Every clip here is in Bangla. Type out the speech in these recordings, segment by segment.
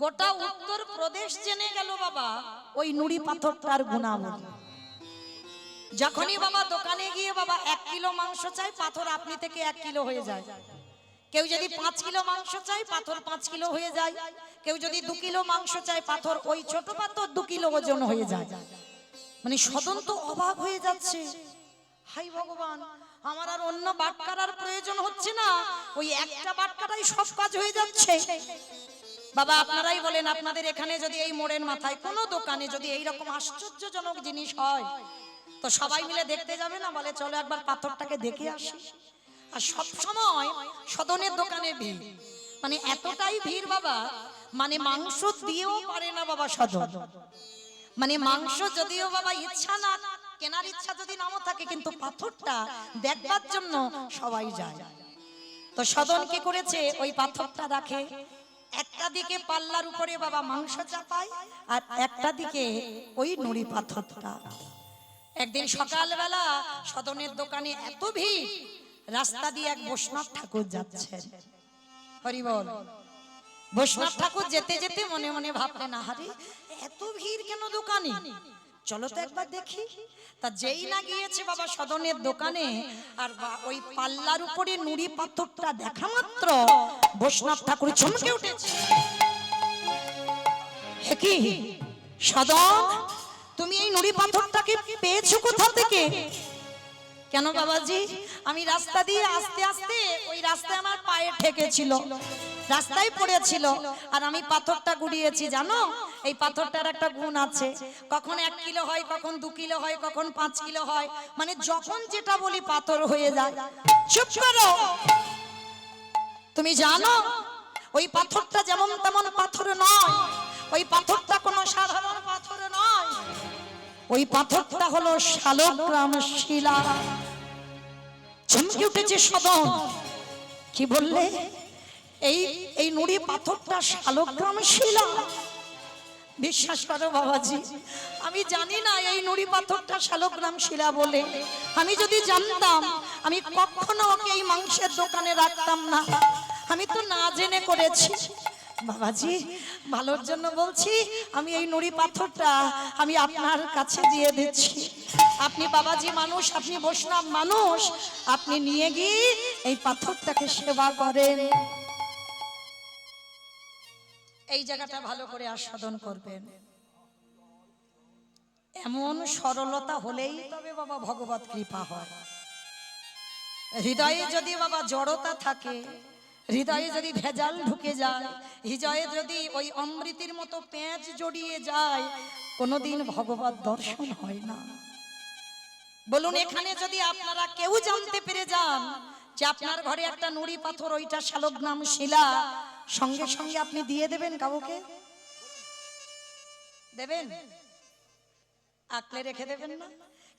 গোটা উত্তর প্রদেশ জেনে গেল বাবা ওই নুড়ি পাথরটার গুণাগুণ। যখনই বাবা দোকানে গিয়ে বাবা 1 কিলো মাংস চাই, পাথর আপনি থেকে 1 কিলো হয়ে যায়। কেউ যদি 5 কিলো মাংস চাই, পাথর 5 কিলো হয়ে যায়। কেউ যদি 2 কিলো মাংস চাই, পাথর ওই ছোট পাথর 2 কিলো ওজন হয়ে যায়। মানে সদন তো অবাক হয়ে যাচ্ছে, হাই ভগবান, আমার আর অন্য বাটকারার প্রয়োজন হচ্ছে না, ওই একটা বাটকারাই সব কাজ হয়ে যাচ্ছে। বাবা আপনারাই বলেন, আপনাদের এখানে যদি এই মোড়ের মাথায় কোনো দোকানে যদি এই রকম আশ্চর্যজনক জিনিস হয়, তো সবাই মিলে দেখতে যাবে না? বলে চলো একবার পাথরটাকে দেখে আসি। আর সব সময় সদনের দোকানে ভিড়, মানে এতটাই ভিড় বাবা, মানে মাংস দিয়েও পারে না বাবা সদন। মানে মাংস যদিও বাবা ইচ্ছা না, কেনার ইচ্ছা যদি নাও থাকে, কিন্তু পাথরটা দেখবার জন্য সবাই যায়। তো সদন কি করেছে, ওই পাথরটা রাখে, একটা দিকে পাল্লার উপরে বাবা মাংস চাপায়, আর একটা দিকে ওই নুড়ি পাথরটা। একদিন সকালবেলা সদনের দোকানে এত ভিড়, রাস্তা দিয়ে এক বৈষ্ণব ঠাকুর যাচ্ছেন। হরি বল। বৈষ্ণব ঠাকুর যেতে যেতে মনে মনে ভাবলেন, আরে এত ভিড় কেন দোকানে, চলো তো একবার দেখি। তা যেই না গিয়েছে বাবা সদনের দোকানে, আর ওই পাল্লার উপরে নুড়ি পাথরটা দেখা মাত্র বৈষ্ণব ঠাকুর চমকে উঠেছে। হে কি সদন, তুমি এই নুড়ি পাথরটাকে পেয়েছো কোথা থেকে? কেন বাবাজি, আমি রাস্তা দিয়ে আস্তে আস্তে, ওই রাস্তায় আমার পায়ে ঠেকেছিল, রাস্তায় পড়েছিল, আর আমি পাথরটা গুড়িয়েছি। জানো এই পাথরটার একটা গুণ আছে, কখন 1 কিলো হয়, কখন 2 কিলো হয়, কখন 5 কিলো হয়, মানে যখন যেটা বলি পাথর হয়ে যায়। চুপ করো, তুমি জানো ওই পাথরটা যেমন তেমন পাথর নয়, ওই পাথরটা কোনো সাধারণ পাথর নয়, ওই পাথরটা হলো শালগ্রাম শিলা। চমকে উঠেছে সদন, কি বললে? এই নুড়ি পাথরটা শালগ্রাম শিলা? বিশ্বাস করো বাবাজি, আমি জানি না এই নুড়ি পাথরটা শালগ্রাম শিলা বলে। আমি যদি জানতাম, আমি কখনো ওকে এই মাংসের দোকানে রাখতাম না। আমি তো না জেনে করেছি বাবাজি, ভালোর জন্য বলছি। আমি এই নুড়ি পাথরটা আমি আপনার কাছে দিয়ে দিচ্ছি। আপনি বাবাজি মানুষ, আপনি বৈষ্ণব মানুষ, আপনি নিয়ে গিয়ে এই পাথরটাকে সেবা করেন। এই জায়গাটা ভালো করে আস্বাদন করবেন। এমন সরলতা হলেই তবে বাবা ভগবত কৃপা হয়। হৃদয়ে যদি বাবা জড়তা থাকে, হৃদয়ে যদি ভেজাল ঢুকে যায়, হৃদয়ে যদি ওই অমৃতের মতো পেঁচ জড়িয়ে যায়, কোনোদিন ভগবত দর্শন হয় না। বলুন, এখানে যদি আপনারা কেউ জানতে পেরে যান যে আপনার ঘরে একটা নুড়ি পাথর, ওইটা শালগ্রাম শিলা, সঙ্গে সঙ্গে আপনি দিয়ে দেবেন কাউকে? দেবেন? আঁকলে রেখে দেবেন না?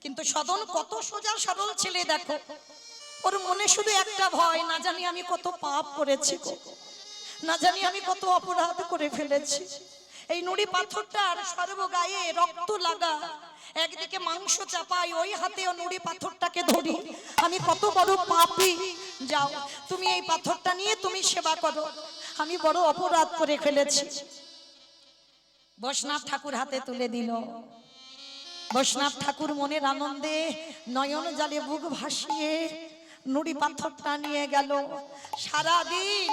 কিন্তু সদন কত সোজা সরল ছেলে, দেখো ওর মনে শুধু একটা ভয়, না জানি আমি কত পাপ করেছি, না জানি আমি কত অপরাধ করে ফেলেছি। এই নুড়ি পাথরটার সর্বগায়ে রক্ত লাগা, একদিকে মাংস চাপাই, ওই হাতেও নুড়ি পাথরটাকে ধরি, আমি কত বড় পাপী। যাও তুমি এই পাথরটা নিয়ে তুমি সেবা করো, আমি বড় অপরাধ করে ফেলেছি। বৈষ্ণব ঠাকুর হাতে তুলে দিল। বৈষ্ণব ঠাকুর মনের আনন্দে নয়ন জলে বুক ভাসিয়ে নুড়ি পাথরটা নিয়ে গেল। সারাদিন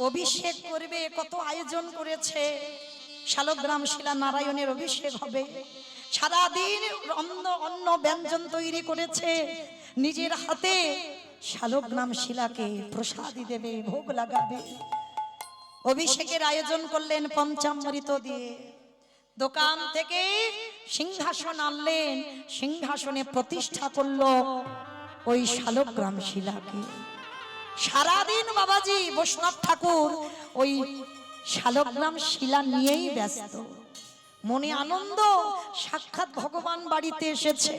অভিষেক করবে, কত আয়োজন করেছে। শালগ্রাম শিলা নারায়ণের অভিষেক হবে, সারাদিন অন্য ব্যঞ্জন তৈরি করেছে, নিজের হাতে শালগ্রাম শিলাকে প্রসাদী দেবে, ভোগ লাগাবে। অভিষেকের আয়োজন করলেন পঞ্চামৃত দিয়ে। দোকান থেকে সিংহাসন আনলেন, সিংহাসনে প্রতিষ্ঠা করলো ওই শালগ্রাম শিলাকে। সারাদিন বাবাজি বৈষ্ণব ঠাকুর ওই শালগ্রাম শিলা নিয়েই ব্যস্ত। মনে আনন্দ, সাক্ষাৎ ভগবান বাড়িতে এসেছে,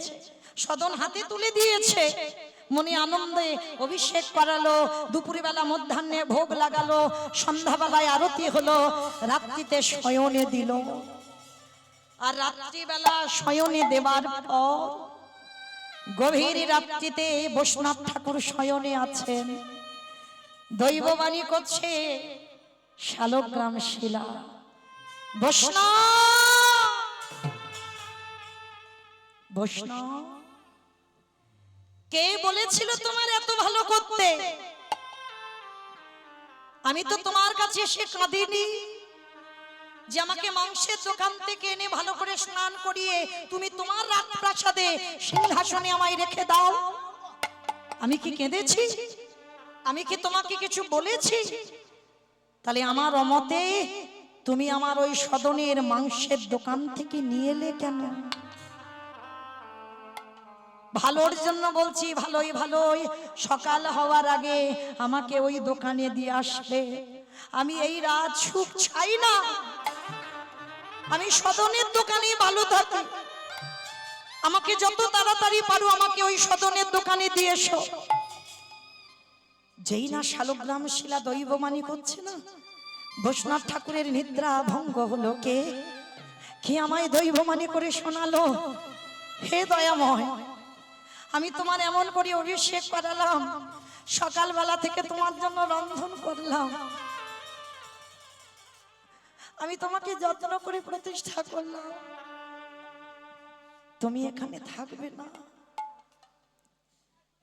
সদন হাতে তুলে দিয়েছে। মনে আনন্দে অভিষেক করালো, দুপুরবেলা মধ্যাহ্নে ভোগ লাগালো, সন্ধ্যাবেলায় আরতি হলো, রাত্রিতে শয়নে দিল। আর রাত্রিবেলা শয়নে দেবার পর গভীর রাত্রিতে বৈষ্ণব ঠাকুর শয়নে আছেন, দৈববাণী করছে শালগ্রাম শিলা বৈষ্ণব বৈষ্ণব, কে বলেছিল তোমার এত ভালো করতে? আমি তো তোমার কাছে এসে কাঁদিনি যে আমাকে মাংসের দোকান থেকে এনে ভালো করে স্নান করিয়ে তুমি তোমার রাজপ্রাসাদে সিংহাসনে আমায় রেখে দাও। আমি কি কেঁদেছি? আমি কি তোমাকে কিছু বলেছি? তাহলে আমার অমতে তুমি আমার ওই সদনের মাংসের দোকান থেকে নিয়ে এলে কেন? ভালোর জন্য বলছি, ভালোই ভালোই সকাল হওয়ার আগে আমাকে ওই দোকানে দিয়ে আসলে। আমি এই রাত সুখ চাই না, আমি সদনের দোকানে ভালো থাকি। আমাকে যত তাড়াতাড়ি পারো আমাকে ওই সদনের দোকানে দিয়ে এসো। যেই না শালগ্রাম শিলা দৈবমানি করছে না, বৈষ্ণব ঠাকুরের নিদ্রা ভঙ্গ হলো। কে কে আমায় দৈবমানি করে শোনালো? হে দয়াময়, আমি তোমার এমন করে অভিষেক করালাম, সকালবেলা থেকে তোমার জন্য রন্ধন করলাম, আমি তোমাকে যত্ন করে প্রতিষ্ঠা করলাম, তুমি এখানে থাকবে না?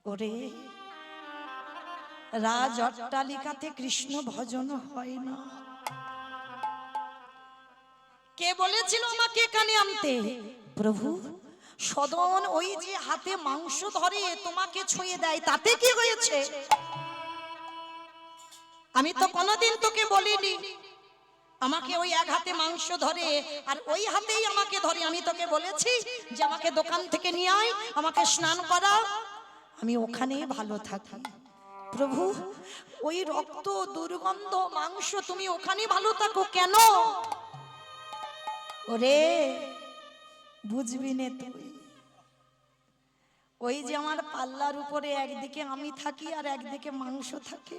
ওরে, রাজ অট্টালিকাতে কৃষ্ণ ভজন হয় না। কে বলেছিল আমাকে এখানে আনতে? প্রভু, সদন ওই যে হাতে মাংস ধরে তোমাকে ছুঁয়ে দেয়, তাতে কি হয়েছে? আমি তো কোনোদিন তোকে বলিনি আমাকে ওই এক হাতে মাংস ধরে আর ওই হাতেই আমাকে ধরে। আমি তোকে বলেছি যে আমাকে দোকান থেকে নিয়ে আয়, আমাকে স্নান করা, আমি ওখানে ভালো থাকি। প্রভু, ওই রক্ত দুর্গন্ধ মাংস তুমি ওখানে ভালো থাকো কেন? ওরে, বুঝবি নে তুই। ওই যে আমার পাল্লার উপরে একদিকে আমি থাকি আর একদিকে মাংস থাকে,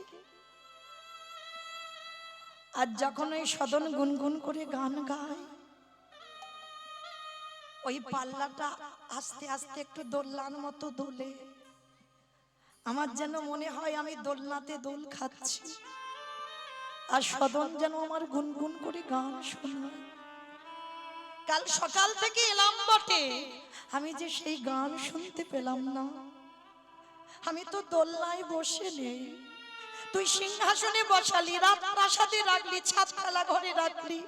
আর যখন ওই সদন গুনগুন করে গান গায়, ওই পাল্লাটা আস্তে আস্তে একটু দোলনার মতো দোলে। আমার যেন মনে হয় আমি দোলনাতে দোল খাচ্ছি, আর সদন যেন আমার গুনগুন করে গান শোনায়। কাল সকাল থেকে এলাম বটে, আমি যে সেই গান শুনতে পেলাম না। আমি তো দোলনায় বসে নেই, তুই সিংহাসনে বসালি, রাজপ্রাসাদে রাখলি, ছাদখালা ঘরে রাখলি,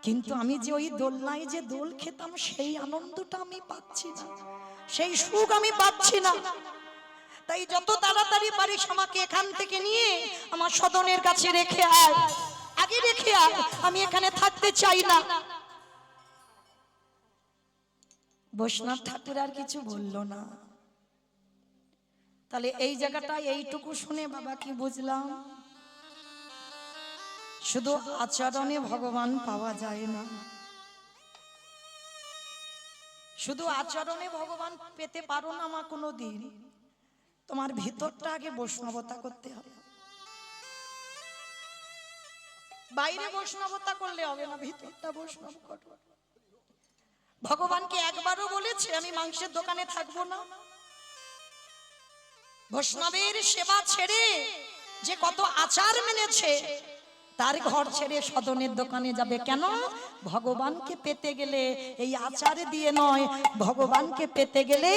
কিন্তু আমি যে ওই দোলনায় যে দোল খেতাম সেই আনন্দটা আমি পাচ্ছি না, সেই সুখ আমি পাচ্ছি না। তাই যত তাড়াতাড়ি পারিস আমাকে এখান থেকে নিয়ে আমার সদনের কাছে রেখে আয়, আগে রেখে আয়, আমি এখানে থাকতে চাই না। বৈষ্ণব ঠাকুর আর কিছু বললো না। তাহলে এই জায়গাটা এইটুকু শুনে বাবা কি বুঝলাম? শুধু আচরণে ভগবান পাওয়া যায় না, শুধু আচরণে ভগবান পেতে পারো না মা কোনোদিন। তোমার ভিতরটা আগে বৈষ্ণবতা করতে হবে। বাইরে বৈষ্ণবতা করলে হবে না, ভিতরটা বৈষ্ণব করো। ভগবানকে একবারও বলেছে আমি মাংসের দোকানে থাকবো না? বৈষ্ণবের সেবা ছেড়ে যে কত আচার মেনেছে, তার ঘর ছেড়ে সদনের দোকানে যাবে কেন? ভগবানকে পেতে গেলে এই আচার দিয়ে নয়, ভগবানকে পেতে গেলে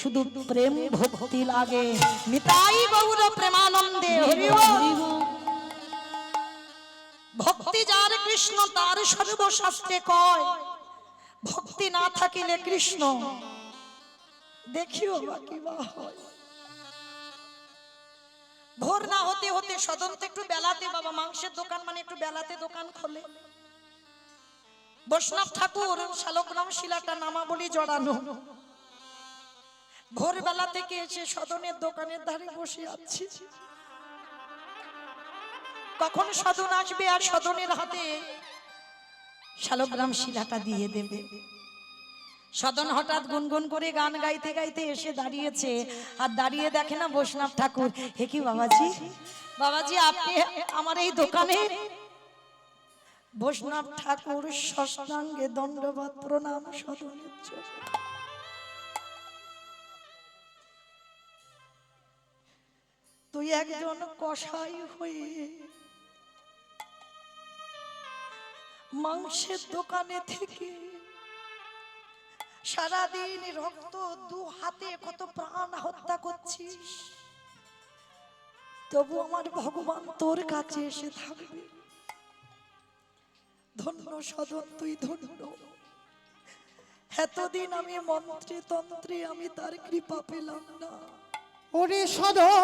শুধু প্রেম ভক্তি লাগে। নিতাই গৌর প্রেমানন্দে হরি বল। ভক্তি যার কৃষ্ণ তার সর্বশাস্ত্রে কয়, ভক্তি না থাকিলে কৃষ্ণ দেখিও বাকি বা হয়। ভোর না হতে হতে সদন তো একটু বেলাতে, বাবা মাংসের দোকান মানে একটু বেলাতে দোকান খোলে। বৈষ্ণব ঠাকুর শালগ্রাম শিলাটা নামাবলী জড়ানো, ভোরবেলা থেকে এসে সদনের দোকানের ধারে বসে আছি। কখন সদন আসবে আর সদনের হাতে শালগ্রাম শিলাটা দিয়ে দেবে। সদন হঠাৎ গুনগুন করে গান গাইতে গাইতে এসে দাঁড়িয়েছে, আর দাঁড়িয়ে দেখে না বৈষ্ণব ঠাকুর। হে কি বাবাজি, বাবাজি আপনি আমার এই দোকানে? বৈষ্ণব ঠাকুর ষষ্ঠাঙ্গে দণ্ডবত প্রণাম সদনের জন্য। তুই একজন কসাই হয়ে মাংসের দোকানে থেকে সারাদিন রক্ত দু হাতে কত প্রাণ হত্যা করছিস, তবু আমার ভগবান তোর কাছে এসে থাকবে। ধন্য সদন, তুই ধন্য। এতদিন আমি মন্ত্রে তন্ত্রে আমি তার কৃপা পেলাম না। ওরে সদন,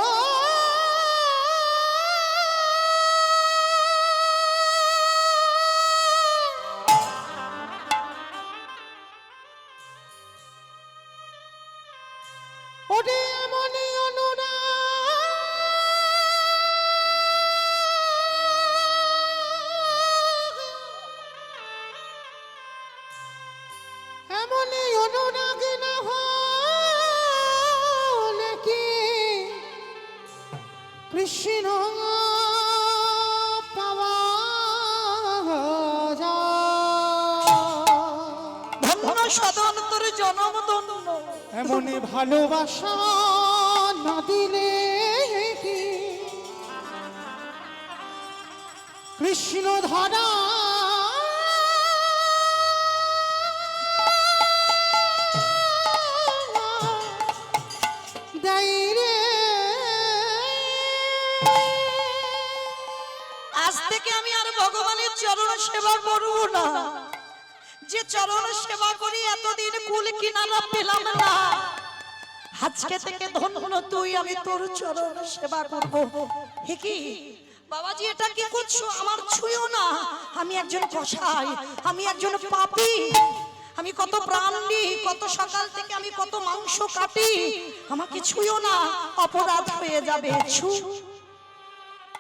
ওরে এমনই অনুরাগ, এমনই অনুরাগ না হলে কি কৃষ্ণ পাওয়া যায়? ধন্য সদন, তোর জনম ধন্য। এমনই ভালোবাসা না দিলে কি কৃষ্ণ ধরা দেয় রে? আজ থেকে আমি আর ভগবানের চরণ সেবা করব না। যে চরণ সেবা করি এতদিন কুল কিনারা পেলাম না, আজকে থেকে ধন্য তুই, আমি তোর চরণ সেবা করব। হে কি বাবাজি, এটা কি করছো? আমার ছুঁয়ো না। আমি একজন কসাই, আমি একজন পাপী। আমি কত প্রাণ দিই, কত সকাল থেকে আমি কত মাংস কাটি। আমাকে ছুঁয়ো না, অপরাধ হয়ে যাবে।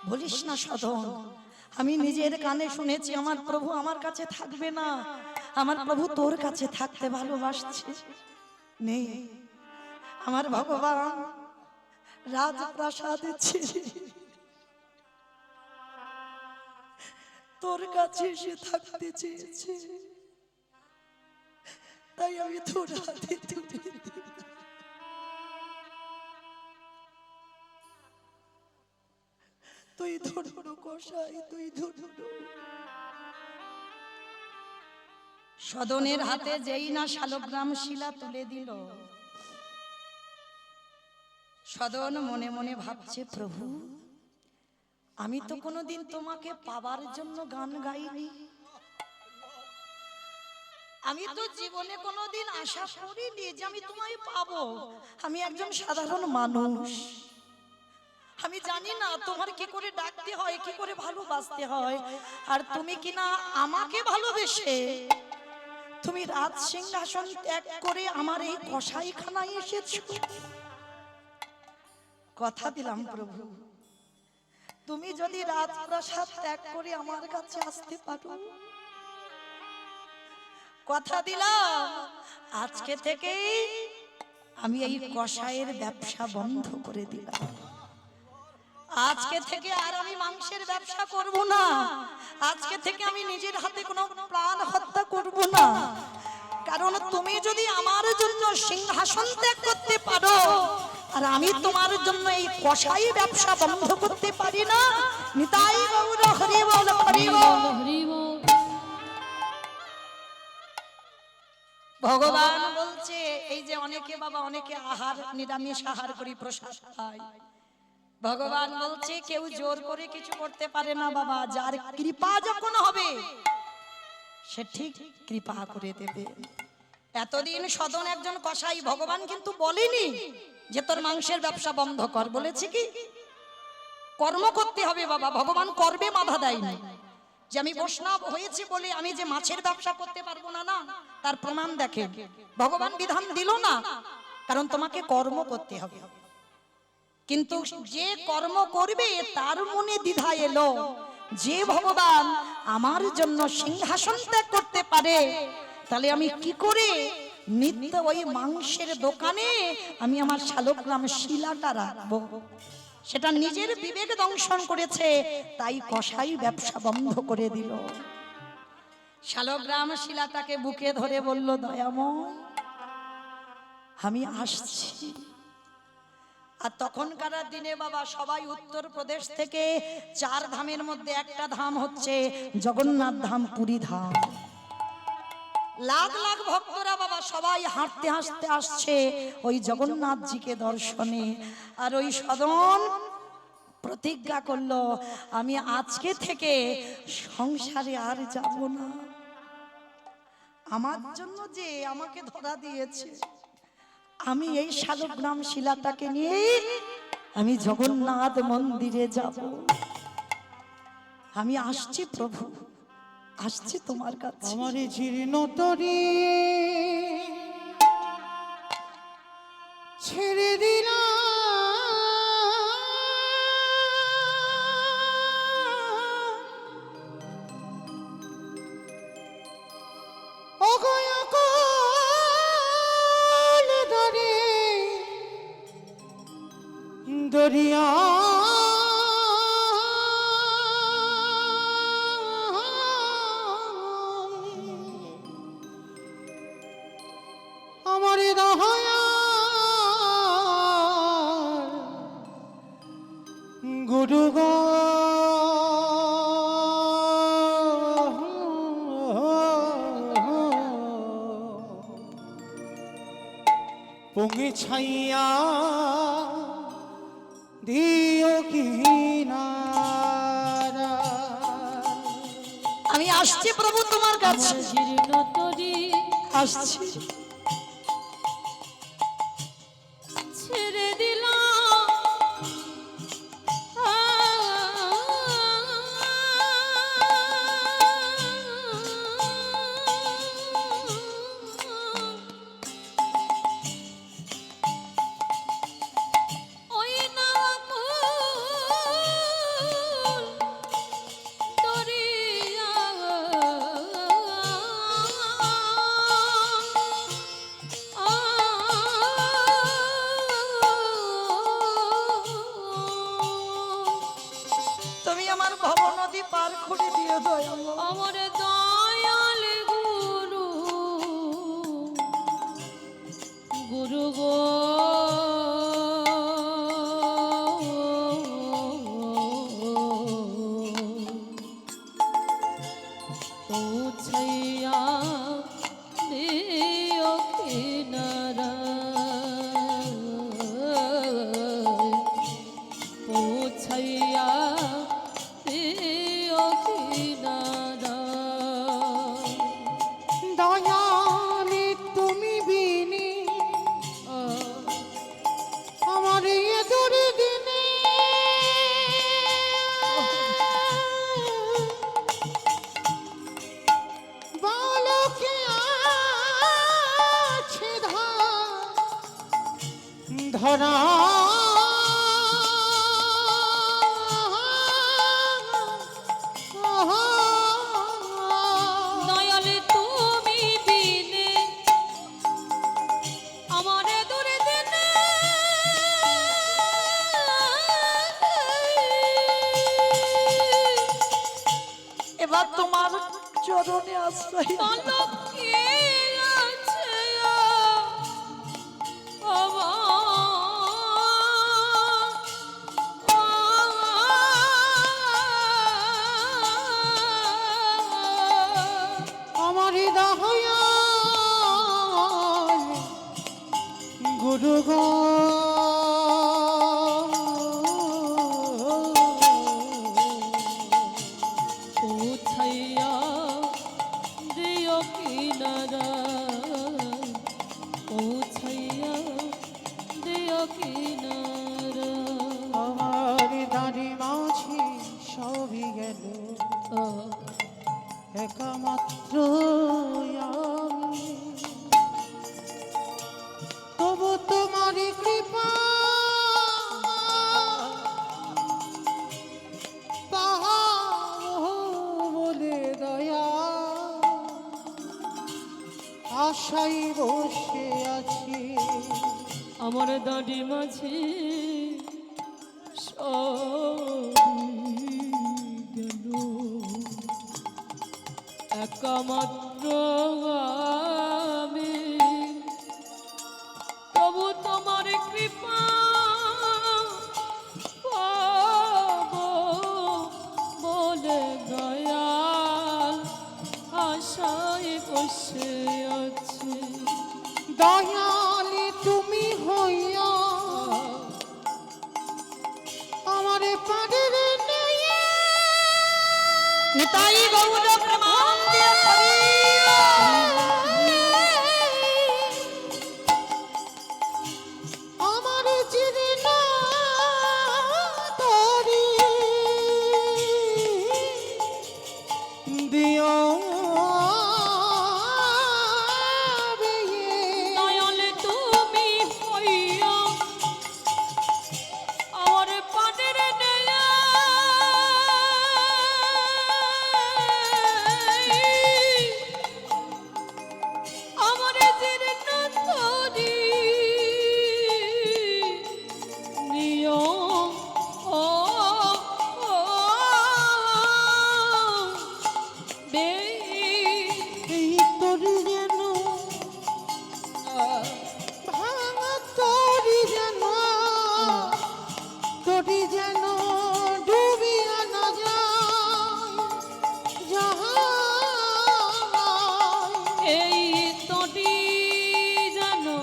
বলিস না সদন। আমি নিজের কানে শুনেছি আমার প্রভু আমার কাছে থাকবে না, আমার প্রভু তোর কাছে থাকতে ভালোবাসছে। নেই আমার ভগবান রাজপ্রাসাদে ছেড়ে তোর কাছে এসে থাকতে চেয়েছে, তাই আমি তোর হাতে তুলে দিই। তুই ধন্য কসাই, তুই ধন্য। সদনের হাতে যেই না শালগ্রাম শিলা তুলে দিল, সদন মনে মনে ভাবছে, প্রভু আমি তো কোনোদিন তোমাকে পাবার জন্য গান গাইনি। আমি তো জীবনে কোনোদিন আশা করিনি যে আমি তোমায় পাবো। আমি একজন সাধারণ মানুষ। আমি জানি না তোমার কি করে ডাকতে হয়, কি করে ভালোবাসতে হয়। আর তুমি কিনা আমাকে ভালোবেসে তুমি রাজ সিংহাসন ত্যাগ করে আমার এই কসাইখানায় এসেছো। কথা দিলাম প্রভু, তুমি যদি রাজপ্রাসাদ ত্যাগ করে আমার কাছে আসতে পারো, কথা দিলাম আজকে থেকে আমি এই কসাইয়ের ব্যবসা বন্ধ করে দিলাম। আজকে থেকে আর আমি মাংসের ব্যবসা করব না। আজকে থেকে আমি নিজের হাতে কোনো প্রাণ হত্যা করব না। কারণ তুমি যদি আমার জন্য সিংহাসন ত্যাগ করতে পারো আর আমি তোমার জন্য এই কসাই ব্যবসা বন্ধ করতে পারি না, নিতাই গৌর হরি বল, হরি বল, হরি বল। ভগবান বলছে, এই যে অনেকে বাবা অনেকে আহার নিরামিষ আহার করি, প্রসাদ খায়। ভগবান বলছে কেউ জোর করে কিছু করতে পারে না বাবা। যার কৃপা যখন হবে সে ঠিক কৃপা করে দেবে। এতদিন সদন একজন কসাই, ভগবান কিন্তু বলেনি যে তোর মাংসের ব্যবসা বন্ধ কর। বলেছে কি কর্ম করতে হবে বাবা। ভগবান কর্মে বাধা দেয়নি। যে আমি বৈষ্ণব হয়েছি বলে আমি যে মাছের ব্যবসা করতে পারবো না, না, তার প্রমাণ দেখেন। ভগবান বিধান দিল না, কারণ তোমাকে কর্ম করতে হবে। কিন্তু যে কর্ম করবে তার মনে দ্বিধা এলো, যে ভগবান আমার জন্য সিংহাসন ত্যাগ করতে পারে, তাহলে আমি কি করে নিত্য ওই মাংসের দোকানে আমি আমার শালগ্রাম শিলাটা রাখবো। সেটা নিজের বিবেক দংশন করেছে, তাই কসাই ব্যবসা বন্ধ করে দিল। শালগ্রাম শিলাটাকে বুকে ধরে বলল, দয়াময় আমি আসছি, আর তখনকার দিনে বাবা সবাই উত্তরপ্রদেশ থেকে 4 ধামের মধ্যে একটা ধাম হচ্ছে জগন্নাথ ধাম, পুরী ধাম। লাখ লাখ ভক্তরা বাবা সবাই হাঁটতে হাঁটতে আসছে ওই জগন্নাথজিকে দর্শনে। আর ওই সদন প্রতিজ্ঞা করলো, আমি আজকে থেকে সংসারে আর যাব না। আমার জন্য যে আমাকে ধরা দিয়েছে, আমি এই শালগ্রাম শিলাটাকে নিয়ে আমি জগন্নাথ মন্দিরে যাব। আমি আসছি প্রভু, আসছি তোমার কাছে। আমার জীর্ণ তরি ছেড়ে দিলাম, দরিয়া আমার দয়া গুরু গো পৌঁছাইয়া দিও কিনারা। আমি আসছি প্রভু তোমার কাছে, জীর্ণ তরি আসছি। ছেড়ে দিলাম, ওই নামুল দরিয়া তুমি আমার ভব নদী পার করে দিও দয়াল। আমার দয়াল গুরু, গুরু গো পৌঁছাইয়া দিও কিনারা, পৌঁছাইয়া দিও কিনারা। দয়ালে তুমি বিনি আমার এ দুর্দিনে, বালকে আছে ধরা দয়ালে তুমি বিনে আমার দূরে দিনে, এবার তোমার চরণে আশ্রয়। বলো কে আছে আমার দয়াল গুরু গো পৌঁছাইয়া দিও কিনারা, পৌঁছাইয়া দিও কিনারা। আমার দাঁড়ি মাঝি সবই গেল, একমাত্র আমি তবু তোমারই কৃপা পাবো বলে দয়া আশাই বসে আছি। আমার দাঁড়ি মাঝে সবই গেল, একমাত্র আমি তবু তোমার কৃপা আশায় বসে আছি দয়ালি তুমি হইয়া আমারে পারের নয়া নিতাই গৌর প্রেমানন্দে হরিয়া আমার চিরে না তরি দিও দয়াল তুমি হইয়া আমার পানের নেয়া আমার জীর্ণ তরি নিয় ও ও বে এই তরি যেন ভাঙা তরি যেন ডুবিয়া না যায় এই তরি জানো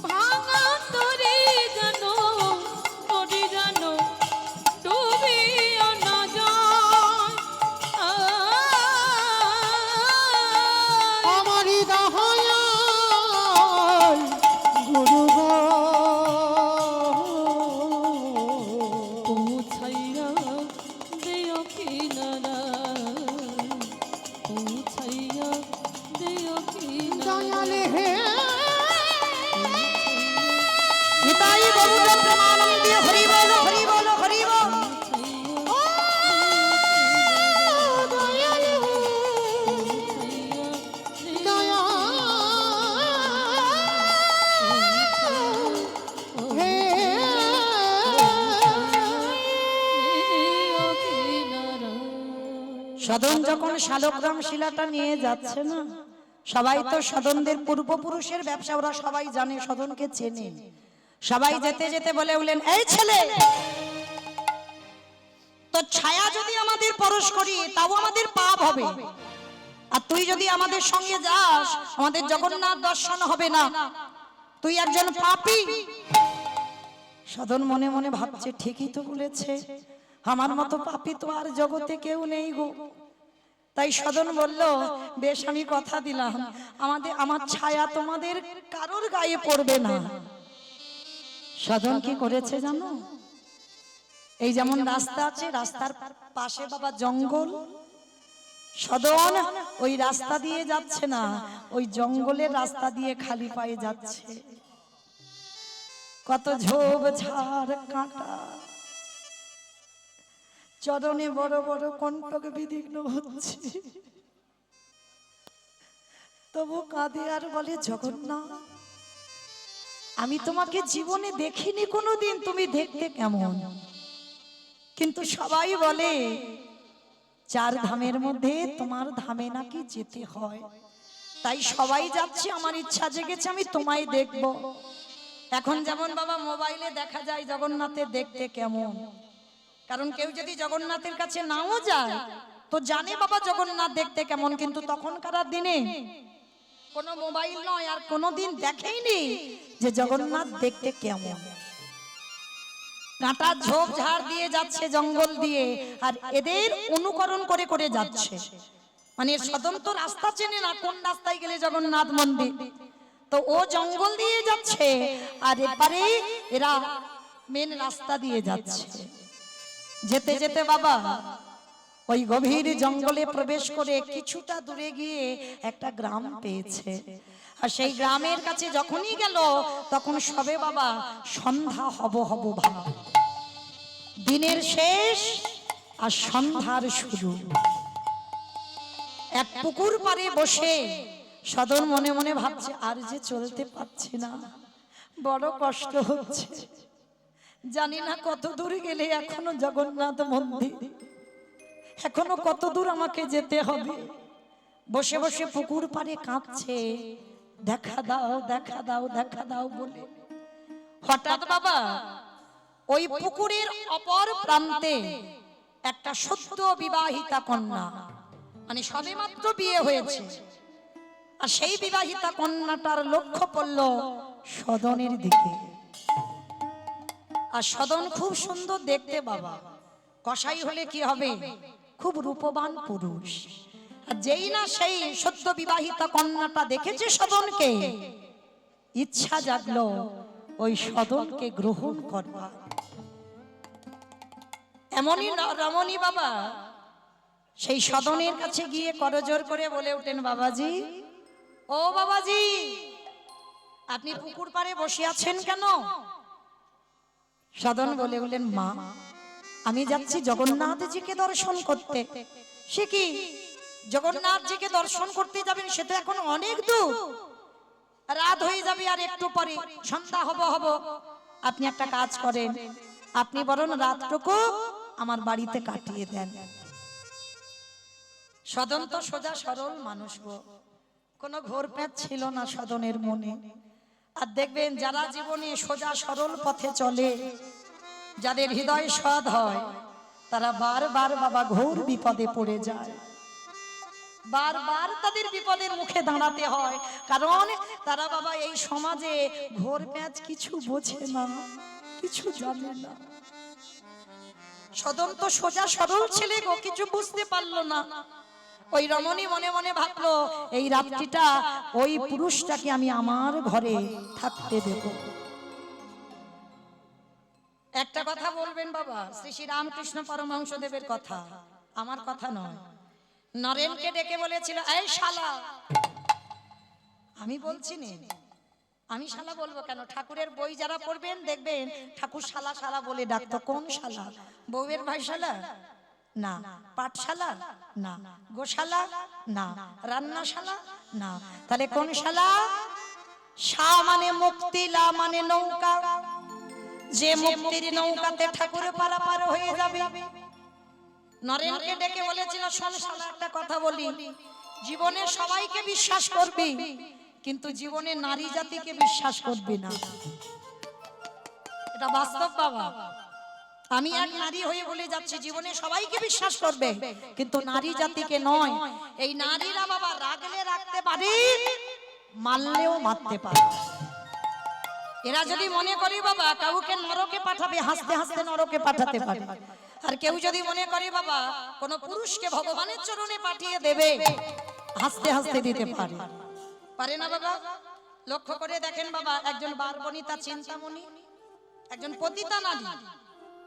ভাঙা তরি জানো তরি জানো ডুবিয়া না যায় আমারি দহায়াল গুরু গো পৌঁছাইয়া দেও কিনারা পৌঁছাইয়া দেও কিনারা দয়ালে হে নিতাই গৌর প্রেমানন্দে হরি বল হরি বল হরি বল দয়ালে দয়া হে সদন যখন শালগ্রাম শিলাটা নিয়ে যাচ্ছে না, সবাই তো সদনদের পূর্বপুরুষের ব্যবসা, ওরা সবাই জানে, সদনকে চেনে। সবাই যেতে যেতে বলে উঠলেন, এই ছেলে, তো ছায়া যদি আমাদের পরশ করি তাও আমাদের পাপ হবে, আর তুই যদি আমাদের সঙ্গে যাস আমাদের জগন্নাথ দর্শন হবে না, তুই একজন পাপী। সদন মনে মনে ভাবছে, ঠিকই তো বলেছে, আমার মতো পাপী তো আর জগতে কেউ নেই গো। তাই সদন বলল, বেশ আমি কথা দিলাম, আমার ছায়া তোমাদের কারোর গায়ে পড়বে না। সদন কি করেছে জানো? এই যেমন রাস্তা আছে, রাস্তার পাশে বাবা জঙ্গল, সদন ওই রাস্তা দিয়ে যাচ্ছে না, ওই জঙ্গলের রাস্তা দিয়ে খালি পায়ে যাচ্ছে। কত ঝোপ ঝাড় কাঁটা, চরণে বড় বড় কণ্টক বিধিগ্ন হচ্ছে, তবু কাঁদে আর বলে, জগন্নাথ আমি তোমাকে জীবনে দেখিনি কোনোদিন, তুমি দেখতে কেমন? কিন্তু সবাই বলে চার ধামের মধ্যে তোমার ধামে নাকি যেতে হয়, তাই সবাই যাচ্ছে, আমার ইচ্ছা জেগেছে আমি তোমায় দেখব। এখন যেমন বাবা মোবাইলে দেখা যায় জগন্নাথের দেখতে কেমন, কারণ কেউ যদি জগন্নাথের কাছে নাও যায় তো জানে বাবা জগন্নাথ দেখতে কেমন, কিন্তু তখনকার দিনে কোনো মোবাইল নয় আর কোনোদিন দেখেইনি যে জগন্নাথ দেখতে কেমন। কাঁটা ঝোপ ঝাড় দিয়ে যাচ্ছে জঙ্গল দিয়ে, আর এদের অনুকরণ করে করে যাচ্ছে, মানে স্বতন্ত্র রাস্তা চেনে না, কোন রাস্তায় গেলে জগন্নাথ মন্দির, তো ও জঙ্গল দিয়ে যাচ্ছে আর এপারে এরা মেন রাস্তা দিয়ে যাচ্ছে। যেতে যেতে বাবা ওই গভীর জঙ্গলে প্রবেশ করে কিছুটা দূরে গিয়ে একটা গ্রাম পেয়েছে, আর সেই গ্রামের কাছে যখনই গেল তখন সবে বাবা সন্ধ্যা হব হব ভাব, দিনের শেষ আর সন্ধ্যার শুরু। এক পুকুর পাড়ে বসে সদন মনে মনে ভাবছে, আর যে চলতে পারছি না, বড় কষ্ট হচ্ছে, জানি না কত দূর গেলে এখনো জগন্নাথ মন্দির, এখনো কত দূর আমাকে যেতে হবে। বসে বসে পুকুর পাড়ে কাঁদছে, দেখা দাও দেখা দাও দেখা দাও বলে। হঠাৎ বাবা ওই পুকুরের অপর প্রান্তে একটা সদ্য বিবাহিতা কন্যা, মানে সবে মাত্র বিয়ে হয়েছে, আর সেই বিবাহিতা কন্যাটার লক্ষ্য পড়ল সদনের দিকে। আর সদন খুব সুন্দর দেখতে বাবা, কসাই হলে কি হবে, খুব রূপবান পুরুষ। আর যেই না সেই সদ্য বিবাহিতা কন্যাটা দেখেছে সদনকে, ইচ্ছা জাগলো ওই সদনকে গ্রহণ করবার। এমনই রমণী বাবা সেই সদনের কাছে গিয়ে করজোর করে বলে ওঠেন, বাবাজি, ও বাবাজি, আপনি পুকুর পাড়ে বসে আছেন কেন? সদন বলে বললেন, মা, আমি যাচ্ছি জগন্নাথজিকে দর্শন করতে। সে কি, জগন্নাথজিকে দর্শন করতে যাবেন? সে তো এখন অনেক দূর, রাত হয়ে যাবে, আর একটু পরে সন্ধ্যা হব। আপনি একটা কাজ করেন, আপনি বরং রাতটুকু আমার বাড়িতে কাটিয়ে দেন। সদন তো সোজা সরল মানুষ গো, কোনো ঘোর প্যাঁচ ছিল না সদনের মনে। আর দেখবেন যারা জীবনে সোজা সরল পথে চলে, যাদের হৃদয় সৎ হয়, তারা বারবার বাবা ঘোর বিপদে পড়ে যায়, বারবার তাদের বিপদের মুখে দাঁড়াতে হয়, কারণ তারা বাবা এই সমাজে ঘোর প্যাঁচ কিছু বোঝে না, কিছু জানে না। সদন তো সোজা সরল ছেলে গো, কিছু বুঝতে পারলো না। ওই রমণী মনে মনে ভাবলো, এই রাত্রিটা ওই পুরুষটাকে আমি আমার ঘরে থাকতে দেব। একটা কথা বলবেন বাবা, শ্রী শ্রী রামকৃষ্ণ পরমহংস দেবের কথা, আমার কথা নয়। নরেনকে ডেকে বলেছিল, এই শালা, আমি বলছি না, আমি শালা বলবো কেন? ঠাকুরের বই যারা পড়বেন দেখবেন ঠাকুর শালা শালা বলে ডাকতো। কোন শালা? বউয়ের ভাই শালা না, পাঠশালা না, গোশালা না, রান্নাশালা না, তাহলে কোন শালা? শা মানে মুক্তি, লা মানে নৌকা, যে মুক্তির নৌকাতে ঠাকুর পারাপার হয়ে যাবে। নরেনকে ডেকে বলেছিল, শোন শালা, একটা কথা বলি, জীবনে সবাইকে বিশ্বাস করবি, কিন্তু জীবনে নারী জাতিকে বিশ্বাস করবি না। এটা বাস্তব বাবা, আমি এক নারী হয়ে বলে যাচ্ছি, জীবনে সবাইকে বিশ্বাস করবে, কিন্তু নারী জাতিকে নয়। এই নারীরা বাবা রাগলে রাখতে পারে, মারলেও মারতে পারে। এরা যদি মনে করি বাবা কাউকে নরকে পাঠাবে, হাসতে হাসতে নরকে পাঠাতে পারে। আর কেউ যদি মনে করে বাবা কোন পুরুষকে ভগবানের চরণে পাঠিয়ে দেবে, হাসতে হাসতে দিতে পারে। পারে না বাবা? লক্ষ্য করে দেখেন বাবা, একজন বারবনিতা চিন্তামণি, একজন পতিতা নারী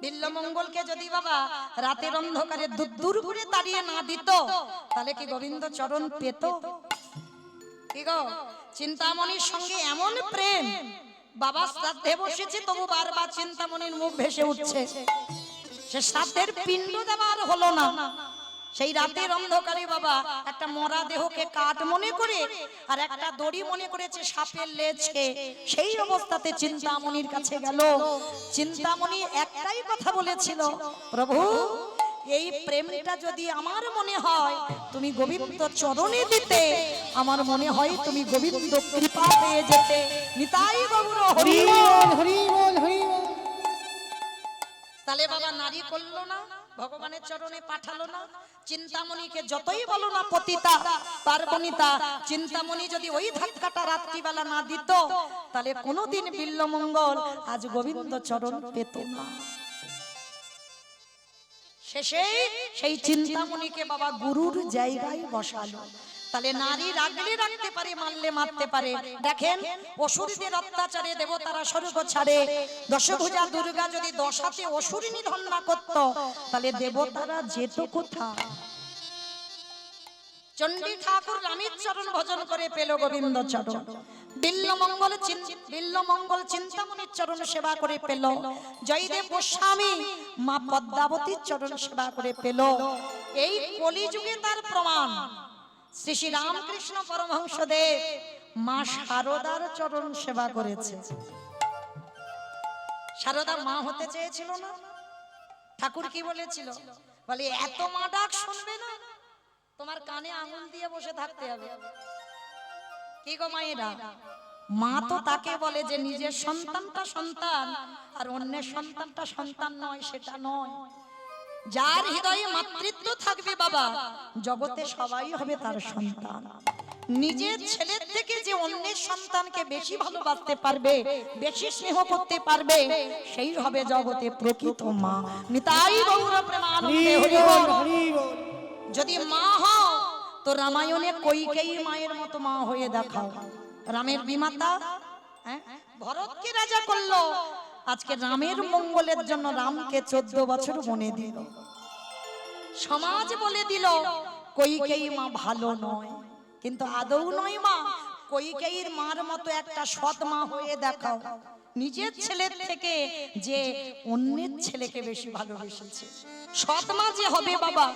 বিল্লমঙ্গলকে যদি বাবা রাতের অন্ধকারে দূর করে তাড়িয়ে না দিত, তাহলে কি গোবিন্দ চরণ পেত? কি গো, চিন্তামণির সঙ্গে এমন প্রেম, বাবা শ্রাদ্ধে বসেছে তবু বারবার চিন্তামণির মুখ ভেসে উঠছে। সে শ্রাদ্ধের পিণ্ড দেওয়ার হলো না, সেই রাতের অন্ধকারে বাবা একটা মরা দেহকে কাঠ মনে করে আর একটা দড়ি মনে করেছে সাপের লেজকে। সেই অবস্থাতে চিন্তামণির কাছে গেল। চিন্তামণি একটাই কথা বলেছিল, প্রভু, এই প্রেমটা যদি আমার মনে হয় তুমি গোবিন্দ চরণে দিতে, আমার মনে হয় তুমি গোবিন্দ কৃপা পেয়ে যেতে। নিতাই গৌর হরি বল, হরি বল, হরি বল। তাহলে বাবা নারী করলো না, ভগবানের চরণে পাঠালো না। চিন্তামণিকে যতই বলো না পতিতা পার্বণিতা, চিন্তামণি যদি ওই ধাক্কাটা রাত্রিবেলা না দিত, তাহলে কোনোদিন বিল্লমঙ্গল আজ গোবিন্দ চরণ পেত না। শেষে সেই চিন্তামণিকে বাবা গুরুর জায়গায় বসালো। তাহলে নারী রাগলে রাখতে পারে, মারলে মারতে পারে। দেখেন অসুরদের অত্যাচারে দেবতারা স্বর্গ ছাড়ে। দশভুজা দুর্গা যদি 10 হাতে অসুর নিধন না করত, তাহলে দেবতারা যেত কোথায়? চণ্ডী ঠাকুর রামের চরণ ভজন করে পেল গোবিন্দ চরণ। বিল্লমঙ্গল চিন্তামণির চরণ সেবা করে পেল। জয়দেব গোস্বামী মা পদ্মাবতীর চরণ সেবা করে পেল। এই কলিযুগে তার প্রমাণ শ্রী শ্রী রামকৃষ্ণ পরমহংসদেব মা শারদার চরণ সেবা করেছে। শারদা মা হতে চেয়েছিল না? ঠাকুর কি বলেছিল? বলে এত মা ডাক শুনবে না, তোমার কানে আঙুল দিয়ে বসে থাকতে হবে। কি গো মায়েরা, মা তো তাকে বলে যে নিজের সন্তানটা সন্তান আর অন্যের সন্তানটা সন্তান নয়, সেটা নয়। যার হৃদয়ে মাতৃত্ব থাকবে বাবা, জগতে সবাই হবে তার সন্তান। নিজের ছেলের থেকে যে অন্যের সন্তানকে বেশি ভালোবাসতে পারবে, বেশি স্নেহ করতে পারবে, সেই হবে জগতে প্রকৃত মা। নিতাই গৌর প্রেমানন্দে হরি বল। যদি মা হও তো রামায়ণে কইকেয়ী মায়ের মতো মা হয়ে দেখাও। রামের বিমাতা ভরতকে রাজা করলো, আজকে রামের মঙ্গলের জন্য রামকে 14 বছর বনে দিল। সমাজ বলে দিল কইকেয়ী মা ভালো নয়, কিন্তু আদৌ নয় মা। কইকেয়ীর মার মতো একটা সৎ মা হয়ে দেখাও। নিজের ছেলের থেকে যে অন্যের ছেলেকে বেশি ভালোবেসেছে, সৎ মা যে হবে বাবা,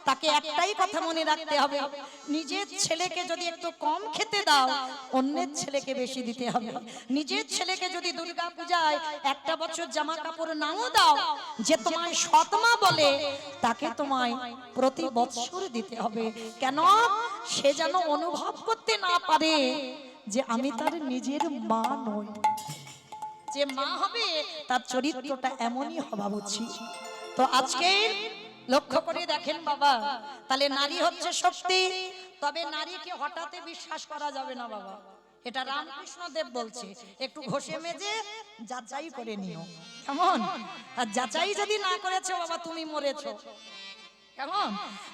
তাকে একটাই কথা মনে রাখতে হবে, নিজের ছেলেকে যদি একটু কম খেতে দাও, অন্যের ছেলেকে বেশি দিতে হবে। নিজের ছেলেকে যদি দুর্গা পূজায় একটা বছর জামা কাপড় নাও দাও, যে তোমায় সৎ মা বলে, তাকে তোমায় প্রতি বছর দিতে হবে। কেন? সে যেন অনুভব করতে না পারে যে আমি তার নিজের মা নই। যে মা হবে তার চরিত্রটা এমনই হওয়া উচিত। তো আজকে লক্ষ্য করে দেখেন বাবা, তাহলে নারী হচ্ছে শক্তি, তবে নারীকে হঠাৎ বিশ্বাস করা যাবে না বাবা। এটা রামকৃষ্ণ দেব বলছে, একটু ঘষে মেজে যাচাই করে নিও, কেমন? আর যাচাই যদি না করেছো বাবা, তুমি মরেছো, কেমন?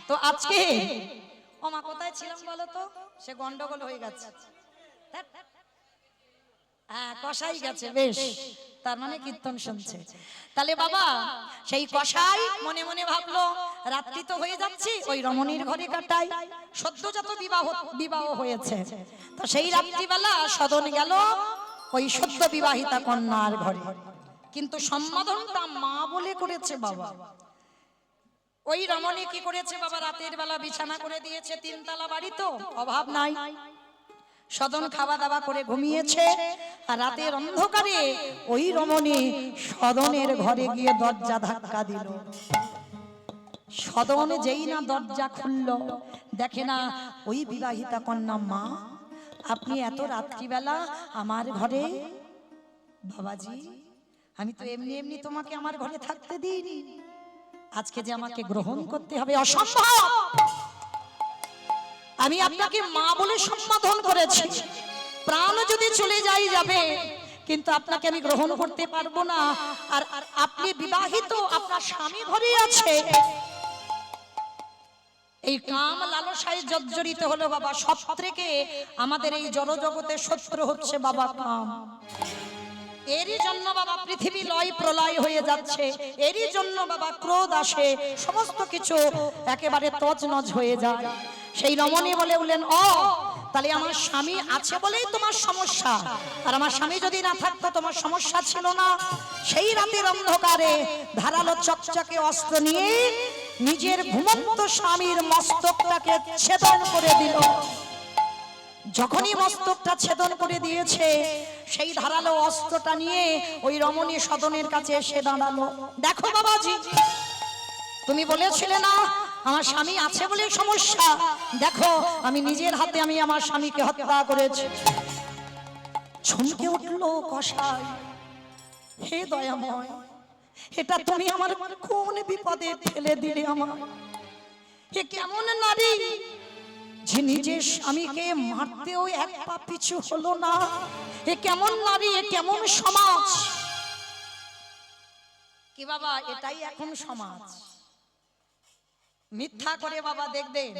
তো আজকে ওমা কোথায় ছিলাম বলো তো, সে গন্ডগোল হয়ে গেছে। হ্যাঁ, কষাই গেছে, বেশ, তার মানে কীর্তন শুনছে। তাহলে বাবা সেই কষাই মনে মনে ভাবলো রাত্রি তো হয়ে যাচ্ছে, ওই রমণীর ঘরে কাটাই, সদ্যজাত বিবাহ হয়েছে। তো সেই রাত্রিবেলা সদন গেল ওই সদ্য বিবাহিতা কন্যার ঘরে, কিন্তু সম্বোধনটা মা বলে করেছে বাবা। ওই রমণী কি করেছে বাবা, রাতের বেলা বিছানা করে দিয়েছে, 3 তলা বাড়ি তো অভাব নাই, সদন খাওয়া দাওয়া করে ঘুমিয়েছে। আর রাতের অন্ধকারে ওই রমণী সদনের ঘরে গিয়ে দরজা ধাক্কা দিল। সদন যেই না দরজা খুললো, দেখে না ওই বিবাহিতা কন্যা। মা, আপনি এত রাত্রিবেলা আমার ঘরে? বাবাজি, আমি তো এমনি এমনি তোমাকে আমার ঘরে থাকতে দিইনি, আজকে যে আমাকে গ্রহণ করতে হবে অসম্ভব। আমি আপনাকে মা বলে সম্বোধন করেছি, প্রাণ যদি চলে যাই যাবে, কিন্তু আপনাকে আমি গ্রহণ করতে পারবো না। আর আপনি বিবাহিত, আপনার স্বামী ঘরে আছে। এই কাম লালসায় জর্জরিত হলো বাবা। সব থেকে আমাদের এই জড় জগতে শত্রু হচ্ছে বাবা কাম। এরই জন্য বাবা পৃথিবী লয় প্রলয় হয়ে যাচ্ছে, এরই জন্য বাবা ক্রোধ আসে, সমস্ত কিছু একেবারে তছনছ হয়ে যায়। সেই রমণী বলে উঠলেন, ও তাহলে আমার স্বামী আছে বলেই তোমার সমস্যা, আর আমার স্বামী যদি না থাকতো তোমার সমস্যা ছিল না। সেই রাতের অন্ধকারে ধারালো চকচকে অস্ত্র নিয়ে নিজের ঘুমন্ত স্বামীর মস্তকটাকে ছেদন করে দিল। যখনই মস্তকটা ছেদন করে দিয়েছে, সেই ধারালো অস্ত্রটা নিয়ে ওই রমণী সদনের কাছে এসে দাঁড়ালো। দেখো বাবাজি, তুমি বলেছিলে না আমার স্বামী আছে বলে সমস্যা, দেখো আমি নিজের হাতে আমি আমার স্বামীকে হত্যা করেছি। চমকে উঠলো কসাই, হে দয়াময়, এটা তুমি আমার কোন বিপদে ফেলে দিলে আমার? হে কেমন নারী যে নিজের স্বামীকে মারতেও এক পা পিছু হলো না? এ কেমন নারী, এ কেমন সমাজ? কি বাবা, এটাই এখন সমাজ। মিথ্যা করে বাবা দেখবেন,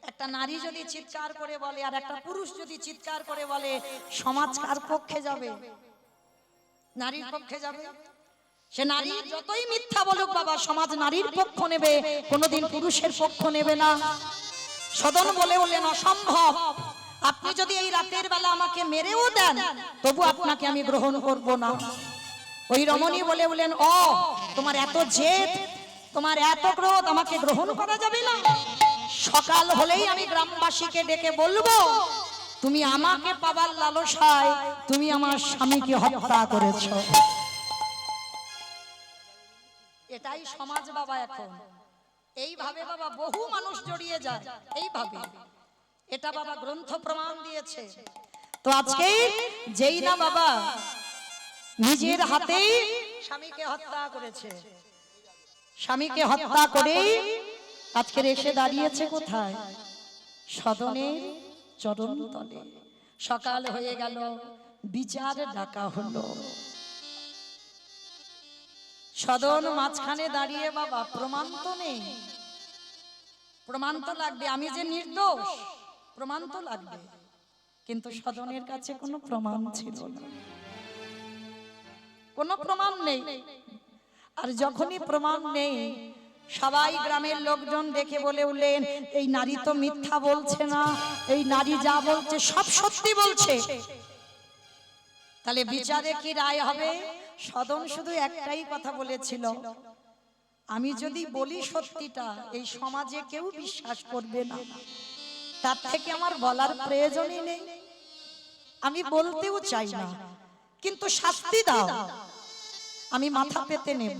একটা নারী যদি চিৎকার করে বলে আর একটা পুরুষ যদি চিৎকার করে বলে, সমাজ কার পক্ষে যাবে? নারীর পক্ষে যাবে। সে নারী যতই মিথ্যা বলুক বাবা, সমাজ নারীর পক্ষ নেবে, কোনোদিন পুরুষের পক্ষ নেবে না। সদন বলে উঠলেন, অসম্ভব, আপনি যদি এই রাতের বেলা আমাকে মেরেও দেন, তবু আপনাকে আমি গ্রহণ করব না। ওই রমণী বলে উঠলেন, ও তোমার এত জেদ, তোমার এত ক্রোধ, আমাকে গ্রহণ করা যাবে না? সকাল হলেই আমি গ্রামবাসীকে ডেকে বলবো, তুমি আমাকে পাবার লালসায় তুমি আমার স্বামীকে হত্যা করেছো। এটাই সমাজ বাবা এখন। এইভাবে বাবা বহু মানুষ জড়িয়ে যায়, এইভাবে। এটা বাবা গ্রন্থ প্রমাণ দিয়েছে। তো আজকে যেই না বাবা নিজের হাতেই স্বামীকে হত্যা করেছে, স্বামীকে হত্যা করে আজকের এসে দাঁড়িয়েছে কোথায়? সদনের চরণ তলে। সকাল হয়ে গেল, বিচার ডাকা হলো। সদন মাঝখানে দাঁড়িয়ে বাবা, প্রমাণ তো নেই, প্রমাণ তো লাগবে, আমি যে নির্দোষ প্রমাণ তো লাগবে, কিন্তু সদনের কাছে কোনো প্রমাণ ছিল না, কোনো প্রমাণ নেই। আর যখনই প্রমাণ নেই, সবাই গ্রামের লোকজন দেখে বলে উঠলেন, এই নারী তো মিথ্যা বলছে না, এই নারী যা বলছে সব সত্যি বলছে। তাহলে বিচারে কি রায় হবে? সদন শুধু একটাই কথা বলেছিল, আমি যদি বলি সত্যিটা, এই সমাজে কেউ বিশ্বাস করবে না, তার থেকে আমার বলার প্রয়োজনই নেই, আমি বলতেও চাই না, কিন্তু শাস্তি দাও, আমি মাথা পেতে নেব,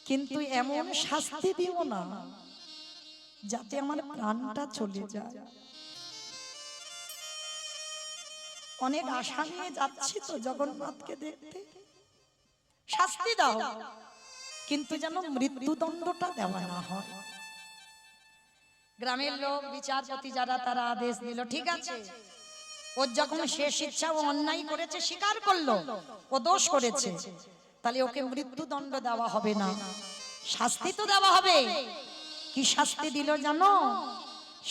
কিন্তু এমন শাস্তি দিও না যাতে আমার প্রাণটা চলে যায়। অনেক আশা নিয়ে যাচ্ছি তো জগন্নাথকে দেখতে, শাস্তি দাও, কিন্তু যেন মৃত্যুদণ্ডটা দেওয়া না হয়। গ্রামের লোক, বিচারপতি যারা, তারা আদেশ দিল, ঠিক আছে, ওর যখন শেষ ইচ্ছা, ও অন্যায় করেছে, স্বীকার করলো ও দোষ করেছে, তাহলে ওকে মৃত্যুদণ্ড দেওয়া হবে না, শাস্তি তো দেওয়া হবে। কি শাস্তি দিল জানো?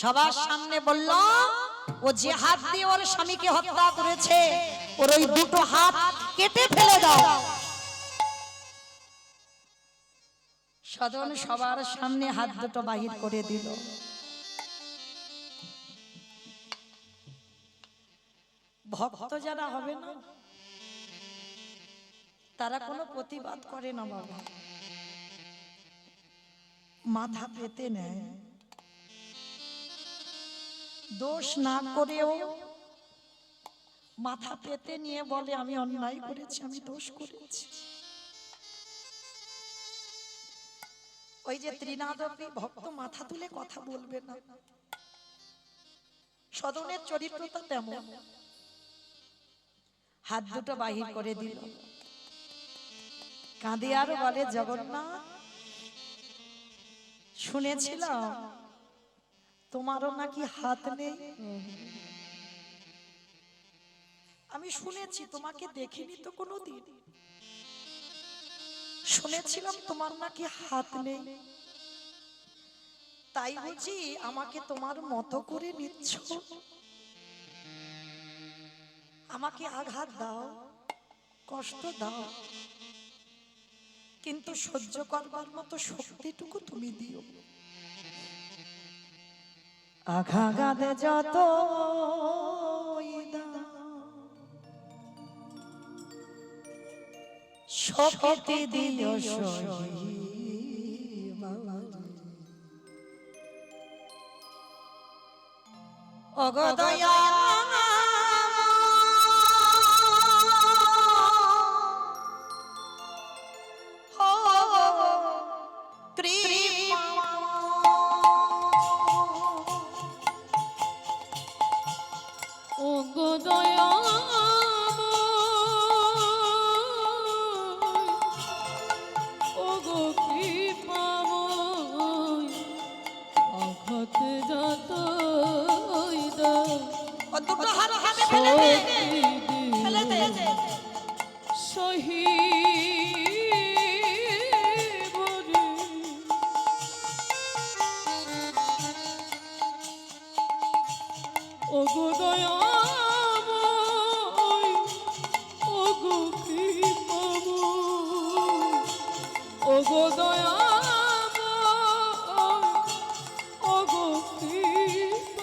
সবার সামনে বলল, ও যে হাত দিয়ে ওর স্বামীকে হত্যা করেছে, ওর ওই দুটো হাত কেটে ফেলে দাও। সদন সবার সামনে হাত দুটো বাহির করে দিল। ভক্ত যারা হবে না, তারা কোনো প্রতিবাদ করে না বাবা, মাথা পেতে নেয়, দোষ না করেও মাথা পেতে নিয়ে বলে, আমি অন্যায় করেছি, আমি দোষ করেছি। ওই যে ত্রিনাদপি ভক্ত মাথা তুলে কথা বলবে না, সদনের চরিত্রটা তেমন। হাত দুটো বাহির করে দিল, কাঁদে আর বলে, জগন্নাথ, শুনেছিলাম তোমারও নাকি হাত নেই, আমি শুনেছি, তোমাকে দেখিনি তো কোনোদিন, শুনেছিলাম তোমার নাকি হাত নেই, তাই বুঝি আমাকে তোমার মতো করে নিচ্ছ? আমাকে আঘাত দাও, কষ্ট দাও, কিন্তু সহ্য করবার মতো শক্তিটুকু তুমি দিও। আঘাত যত শক্তি দিও অগদয়া ও গো দয়া, ও গো কৃপাময়, আঘাত যতই দাও, দুটো হাত হাতে ফেলে দে, ফেলে দে, সহিব রে। ও গো দয়াময়, ও গো কৃপাময়, ও গো দয়াময়, ও গো কৃপাময়।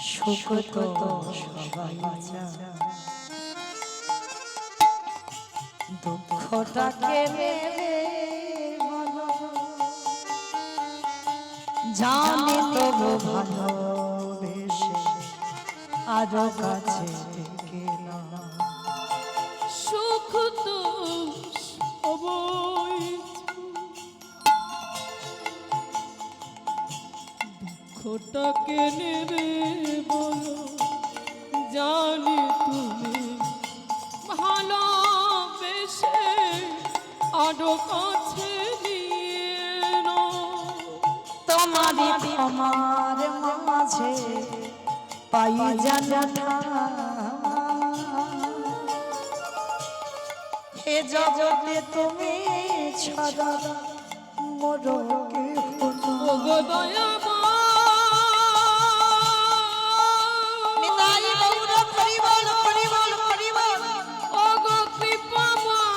সুখ তো সবাই চায়, দুঃখটাকে নেবে বলো, জানি তবু ভালোবেসে আরো কাছে ডেকে নাও। সুখ তো সবাই দুঃখটাকে নেবে বলো, জানি তুমি ভালো এসে আরো কাছে নিয়ে নাও। তোমারই ক্ষমার মাঝে পাই জানা হে জগতে তুমি ছাড়া মোর কেহ ও গো দয়াময়, নিতাই গৌর পরিবল পরিবল পরিবল ও গো কৃপাময়,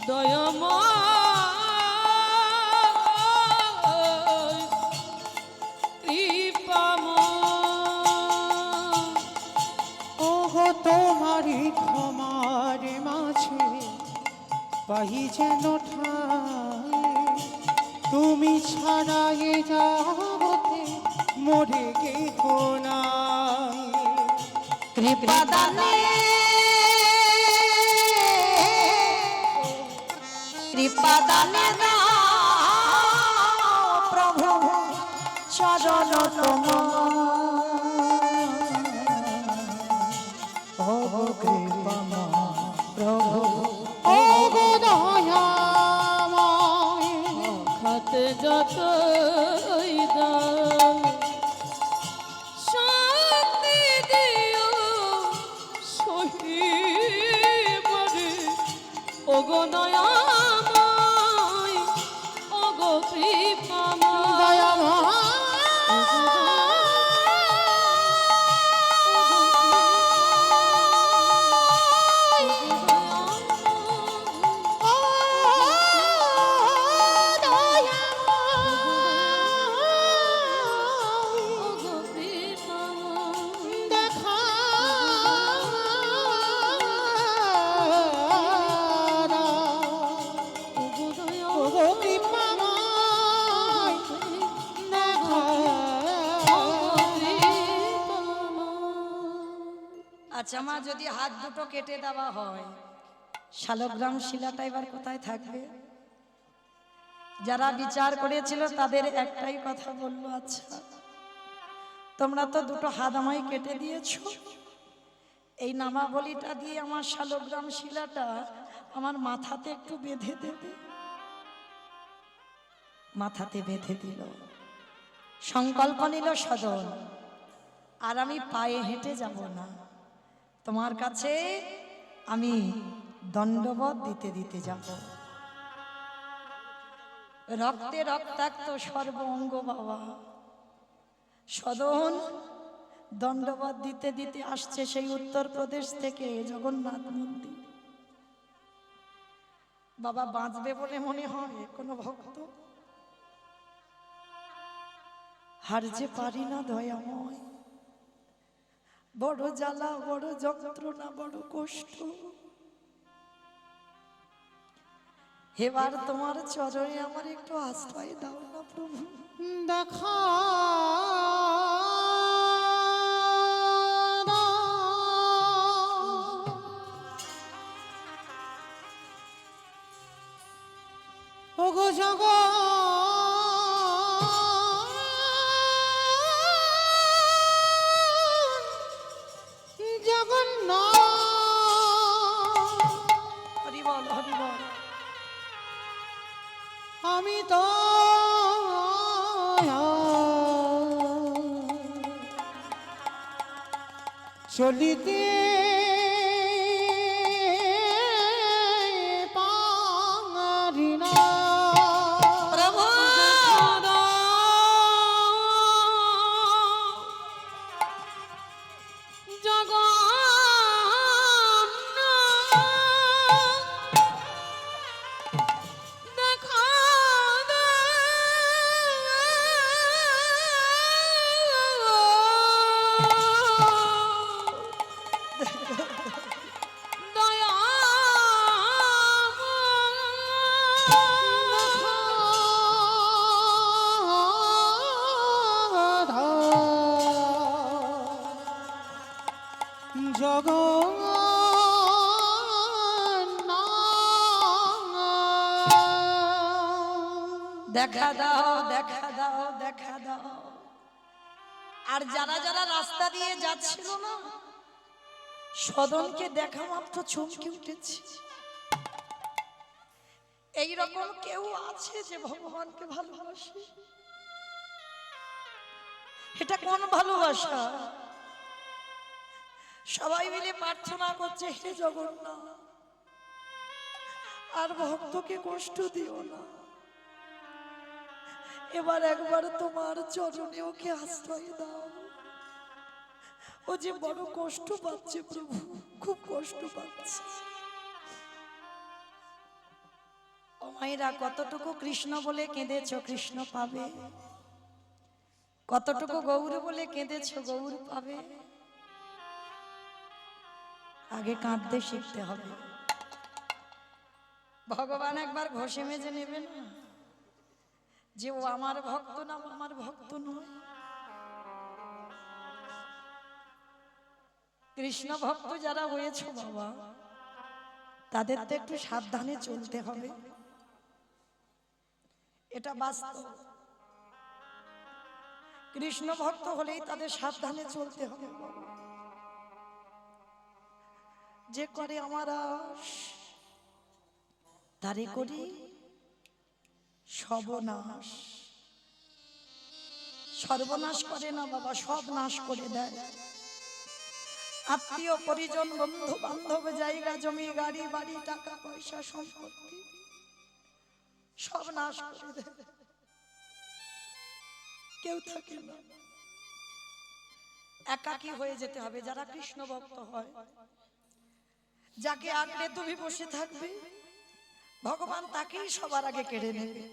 দয়াময়, কৃপাময়। ওগো তোমারই ক্ষমার মাঝে পাই যেন ঠাই তুমি ছাড়া এ জগতে মোরে কেহ নাই কৃপা দানে কৃপা দানে দাও প্রভু চরণ তোমার কৃপা প্রভু ওগো দয়াময় খাতে যতই দাও শান্তি দিও সহিবরে। ও গো দয়াময়, ও গো কৃপাময়, দয়াময় আচ্ছা মা, যদি হাত দুটো কেটে দেওয়া হয় শালগ্রাম শিলাটা এবার কোথায় থাকবে? যারা বিচার করেছিল তাদের একটাই কথা বললো, আচ্ছা তোমরা তো দুটো হাত আমায় কেটে দিয়েছো, এই নামাবলিটা দিয়ে আমার শালগ্রাম শিলাটা আমার মাথাতে একটু বেঁধে দেবে। মাথাতে বেঁধে দিল, সংকল্প নিল সদন, আর আমি পায়ে হেঁটে যাব না, তোমার কাছে আমি দণ্ডবত দিতে দিতে যাব। রক্তে রক্তাক্ত সর্ব অঙ্গ বাবা, সদন দণ্ডবত দিতে দিতে আসছে সেই উত্তরপ্রদেশ থেকে জগন্নাথ মন্দির। বাবা বাঁচবে বলে মনে হয় কোনো ভক্ত? হারতে পারি না দয়াময়, বড় জ্বালা, বড় যন্ত্রণা, বড় কষ্ট। এবার তোমার চরণে আমার একটু আশ্রয় দাও না প্রভু। দেখা ওগো জগন্নাথ হরি বল হরি বল। আমি তো চলিতে পারি না প্রভু দেখা দাও, দেখা দাও, দেখা আর যারা যারা রাস্তা দিয়ে যাচ্ছিল না, সদনকে দেখা মাত্র চমকে উঠেছে। এইরকম কেউ আছে যে ভগবানকে ভালোবাসে? এটা কোন ভালোবাসা? সবাই মিলে প্রার্থনা করছে, হে জগন্নাথ, আর ভক্তকে কষ্ট দিও না, এবার একবার তোমার চরণে ওকে আশ্রয় দাও। ও যে বড় কষ্ট পাচ্ছে প্রভু, খুব কষ্ট পাচ্ছে। ও মায়েরা, কতটুকু কৃষ্ণ বলে কেঁদেছো, কৃষ্ণ পাবে। কতটুকু গৌর বলে কেঁদেছো, গৌর পাবে। আগে কাঁদতে শিখতে হবে। ভগবান একবার ঘষে মেজে নেবে না যে ও আমার ভক্ত না, আমার ভক্ত নয়। কৃষ্ণ ভক্ত যারা হয়েছে বাবা, তাদের তো একটু সাবধানে চলতে হবে, এটা বাস্তব। কৃষ্ণ ভক্ত হলেই তাদের সাবধানে চলতে হবে বাবা। যে করে আমার আশ, তারে করি সর্বনাশ। সর্বনাশ করে না বাবা, সব নাশ করে দেয়। আত্মীয় পরিজন, বন্ধু বান্ধব, জায়গা জমি, গাড়ি বাড়ি, টাকা পয়সা, সম্পত্তি সব নাশ করে দেয়। কেউ থাকে না, একাকী হয়ে যেতে হবে। যারা কৃষ্ণ ভক্ত হয়, যাকে আঁকড়ে তুমি বসে থাকবে, ভগবান তাকেই সবার আগে কেড়ে নেবে।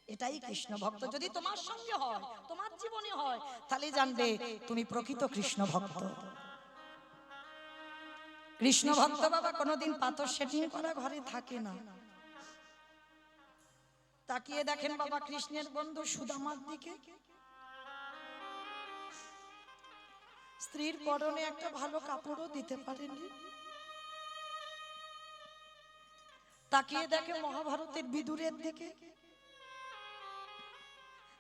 এটাই কৃষ্ণ ভক্ত। যদি তোমার সঙ্গে হয়, তোমার জীবনে হয়, তাহলে জানবে তুমি প্রকৃত কৃষ্ণ ভক্ত। কৃষ্ণ ভক্ত বাবা কোনোদিন পাথর সেটিং করা ঘরে থাকে না। তাকিয়ে দেখেন বাবা কৃষ্ণের বন্ধু সুদামার দিকে। স্ত্রীর পরনে একটা ভালো কাপড়ও দিতে পারেনি। তাকিয়ে দেখে মহাভারতের বিদুরের দিকে।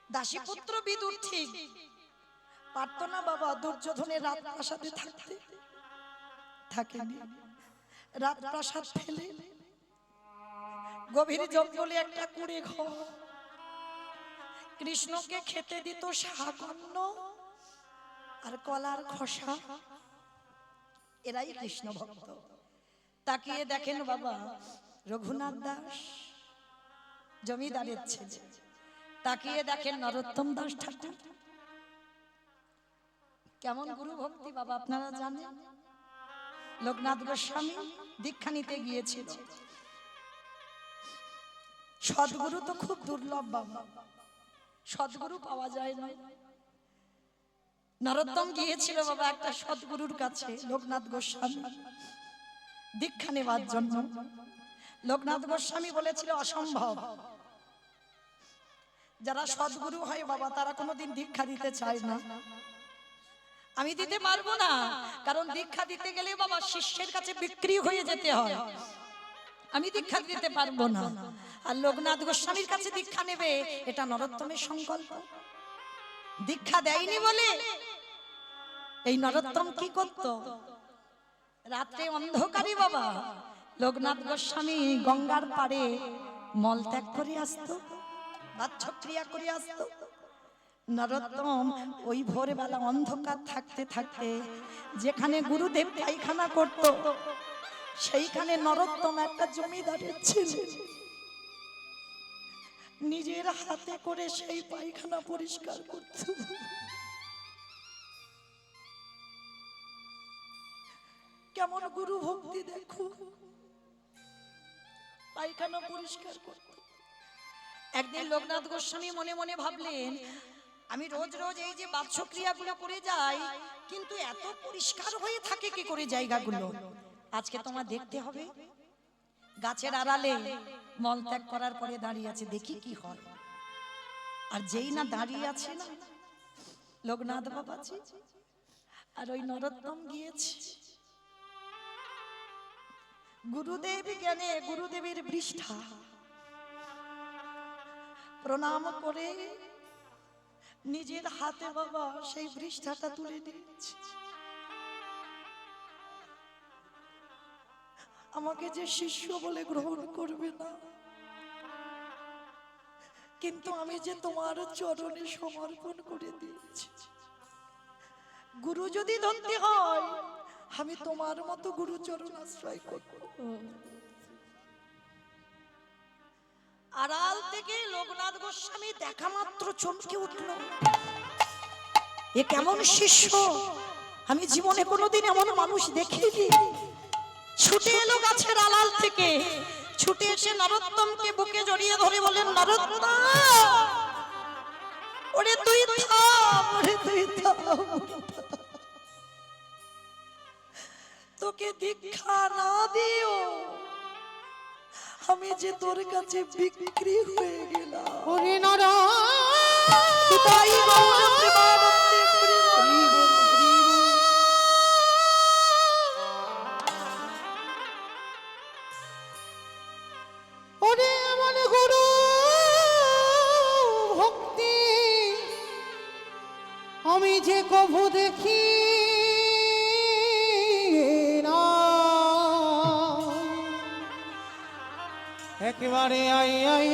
দাসীপুত্র বিদুর ঠিক পারত না বাবা দুর্যোধনের রাজপ্রাসাদে থাকতে, থাকেনি। রাজপ্রাসাদ ফেলে গভীর জঙ্গলে একটা কুঁড়ে ঘর, কৃষ্ণকে খেতে দিত শাকন্ন আর কলার খোসা। এরাই কৃষ্ণ ভক্ত। তাকিয়ে দেখেন বাবা রঘুনাথ দাস, জমিদারের ছেলে। তাকিয়ে দেখেন নরোত্তম দাস ঠাকুর। কেমন গুরু ভক্তি বাবা আপনারা জানেন। লোকনাথ গোস্বামী দীক্ষা নিতে গিয়েছিল। সদ্গুরু তো খুব দুর্লভ বাবা, সদ্গুরু পাওয়া যায় না। নরোত্তম গিয়েছিল বাবা একটা সদ্গুরুর কাছে, লোকনাথ গোস্বামী, দীক্ষা নেওয়ার জন্য। লোকনাথ গোস্বামী বলেছিল অসম্ভব। যারা সদ্গুরু হয় বাবা, তারা কোনোদিন দীক্ষা দিতে চায় না। আমি দিতে পারবো না, কারণ দীক্ষা দিতে গেলে বাবা শিষ্যের কাছে বিক্রি হয়ে যেতে হয়। আমি দীক্ষা দিতে পারবো না। আর লোকনাথ গোস্বামীর কাছে দীক্ষা নেবে, এটা নরোত্তমের সংকল্প। দীক্ষা দেয়নি বলে এই নরোত্তম কি করত? রাতে অন্ধকারে বাবা লোকনাথ গোস্বামী গঙ্গার পাড়ে মল ত্যাগ করে আসতো, বাচ্চক্রিয়া করে আসতো। নরোত্তম ওই ভোরবেলা অন্ধকার থাকতে থাকতে যেখানে গুরুদেব পায়খানা করত, সেইখানে নরোত্তম একটা জমিদারের ছেলে নিজের হাতে করে সেই পায়খানা পরিষ্কার করত। কেমন গুরু ভক্তি দেখো, পায়খানা পরিষ্কার করত। একদিন লোকনাথ গোস্বামী মনে মনে ভাবলেন, আমি রোজ রোজ এই যে বাচ্চক্রিয়াগুলো করে যাই, কিন্তু এত পরিষ্কার হয়ে থাকে কি করে জায়গাগুলো? আজকে তোমার দেখতে হবে। গাছের আড়ালে মল ত্যাগ করার পরে দাঁড়িয়ে আছে, দেখি কি হয়। আর যেই না দাঁড়িয়ে আছে না লোকনাথ বাবাজি, আর ওই নরোত্তম গিয়েছে গুরুদেব জ্ঞানে, গুরুদেবের পৃষ্ঠা প্রণাম করে নিজের হাতে বাবা সেই পৃষ্ঠাটা তুলে দিয়েছি। আমাকে যে শিষ্য বলে গ্রহণ করবে না, কিন্তু আমি যে তোমার চরণে সমর্পণ করে দিয়েছি। গুরু যদি ধরতে হয়, আমি তোমার মতো গুরু চরণ আশ্রয় করব। আড়াল থেকে লোকনাথ গোস্বামী দেখা মাত্র চমকে উঠল। এ কেমন শিষ্য, আমি জীবনে কোনোদিন এমন মানুষ দেখিনি। ছুটে এলো গাছের আড়াল থেকে, ছুটে এসে নরোত্তমকে বুকে জড়িয়ে ধরে বলেন, নরোত্তম ওরে তুই থাম, ওরে তুই থাম, তোকে দীক্ষা না দিও আমি যে তোর কাছে বিক্রি হয়ে গেলাম। ওরে নারায়ণ তাই গৌর প্রেমানন্দে হরি বল, হরি বল, হরি বল। ওরে আমার গুরু ভক্তি আমি যে কভু দেখি না, একেবারে আই আই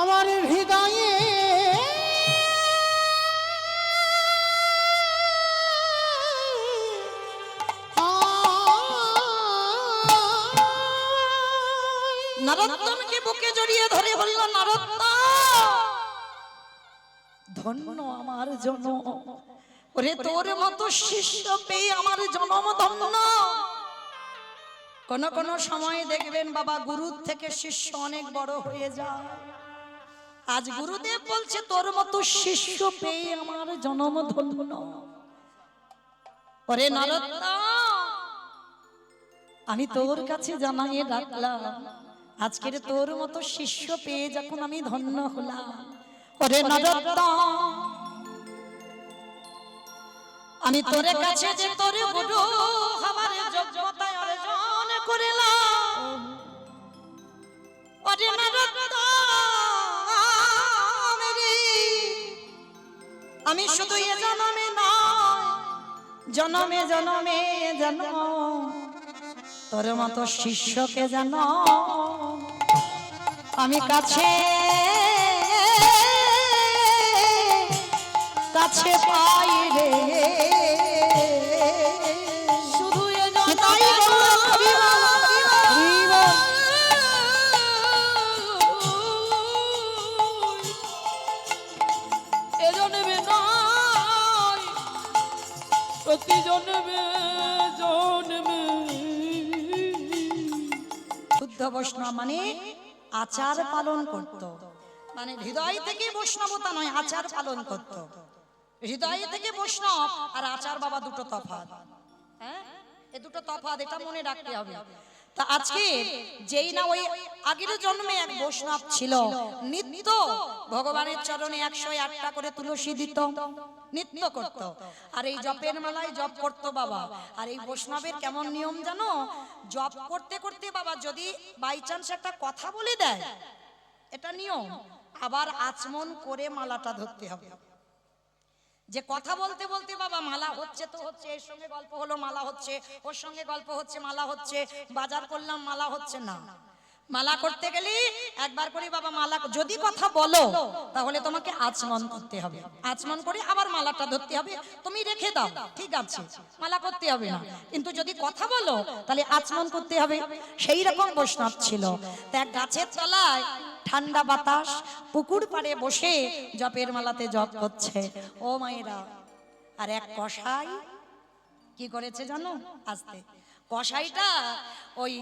আমার হৃদয়ে নরোত্তমকে বুকে জড়িয়ে ধরে বলল, নরোত্তম ধন্য আমার জন্ম, ওরে তোর মতো শিষ্য পেয়ে আমার জন্ম ধন্য। কোন কোন সময় দেখবেন বাবা গুরুর থেকে শিষ্য অনেক বড় হয়ে যায়। আজ গুরুদেব বলছে তোর মতো শিষ্য পেয়ে আমার জন্ম ধন্য। ওরে নরোত্তম আমি তোর কাছে জানাইয়ে ডাকলাম, আজকের তোর মতো শিষ্য পেয়ে যখন আমি ধন্য হলাম। ওরে নরোত্তম আমি তোর কাছে যে তোর গুরু হবার যোগ্যতা অর্জন করলাম। ওরে নরোত্তম রে, আমি শুধু এ জন্মে নয়, জন্মে জন্মে জন্ম তোর মতো শিষ্যকে জানো আমি কাছে কাছে পাই রে। শুধু এ তাই বললাম, হরি বল, হরি বল। এ জন্মে নয়, প্রতি জন্মে জন্মে। শুদ্ধ বৈষ্ণব মানে আচার পালন করত, মানে হৃদয় থেকে বৈষ্ণবতা নয়, আচার পালন করত। হৃদয় থেকে বৈষ্ণব আর আচার বাবা দুটো তফাৎ, হ্যাঁ এ দুটো তফাৎ, এটা মনে রাখতে হবে। তা আজকে যেই না ওই আগের জন্মে এক বৈষ্ণব ছিল, নিত্য ভগবানের চরণে 108টা করে তুলসী দিত, নিত্য করত, আর এই জপের মালায় জপ করত বাবা। আর এই বৈষ্ণবের কেমন নিয়ম জানো, জপ করতে করতে বাবা যদি বাই চান্স একটা কথা বলে দেয়, এটা নিয়ম, আবার আচমন করে মালাটা ধরতে হবে। যে কথা বলতে বলতে বাবা মালা হচ্ছে তো হচ্ছে, এর সঙ্গে গল্প হলো মালা হচ্ছে, ওর সঙ্গে গল্প হচ্ছে মালা হচ্ছে, বাজার করলাম মালা হচ্ছে না। মালা করতে গেলে একবার করে বাবা মালা যদি কথা বলো তাহলে তোমাকে আচমন করতে হবে, আচমন করে আবার মালাটা ধরতে হবে। তুমি রেখে দাও ঠিক আছে, মালা করতে হবে না, কিন্তু যদি কথা বলো তাহলে আচমন করতে হবে। সেই রকম বৈষ্ণব ছিল। তা এক গাছের তলায় ঠান্ডা বাতাস, পুকুর পাড়ে বসে জপের মালাতে জপ করছে ও মায়েরা। আর এক কসাই কি করেছে জানো, আস্তে কসাইটা ওই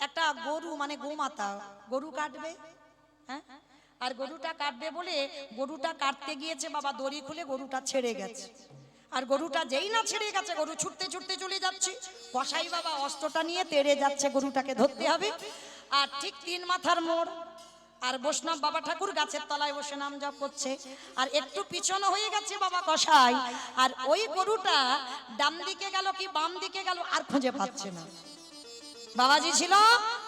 একটা গরু মানে গোমাতা, গরু কাটবে, হ্যাঁ, আর গরুটা কাটবে বলে গরুটা কাটতে গিয়েছে বাবা, দড়ি খুলে গরুটা ছেড়ে গেছে। আর গরুটা যেই না ছেড়ে গেছে, গরু ছুটতে ছুটতে চলে যাচ্ছে, কসাই বাবা অস্ত্রটা নিয়ে তেড়ে যাচ্ছে, গরুটাকে ধরতে হবে। আর ঠিক 3 মাথার মোড়, আর বৈষ্ণব বাবা ঠাকুর গাছের তলায় বসে নাম জপ করছে, আর একটু পিছনে হয়ে গেছে বাবা কসাই, আর ওই গরুটা ডান দিকে গেল কি বাম দিকে গেল আর খুঁজে পাচ্ছে না। বাবাজি ছিল,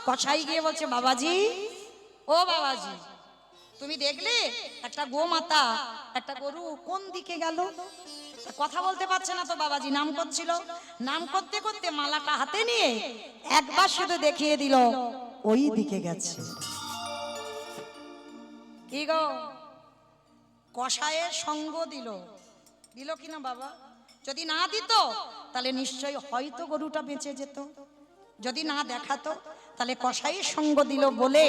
কসাই গিয়ে বলছে বাবাজি, ও বাবাজি তুমি দেখলে একটা গোমাতা একটা গরু কোন দিকে গেল? কথা বলতে পারছে না তো বাবাজি, নাম করছিল, নাম করতে করতে মালাটা হাতে নিয়ে একবার শুধু দেখিয়ে দিল ওই দিকে গেছে। কি গো, কষায়ের সঙ্গ দিল, দিল কিনা বাবা? যদি না দিত তাহলে নিশ্চয়ই হয়তো গরুটা বেঁচে যেত, যদি না দেখাতো তাহলে কষাইয়ের সঙ্গ দিল বলে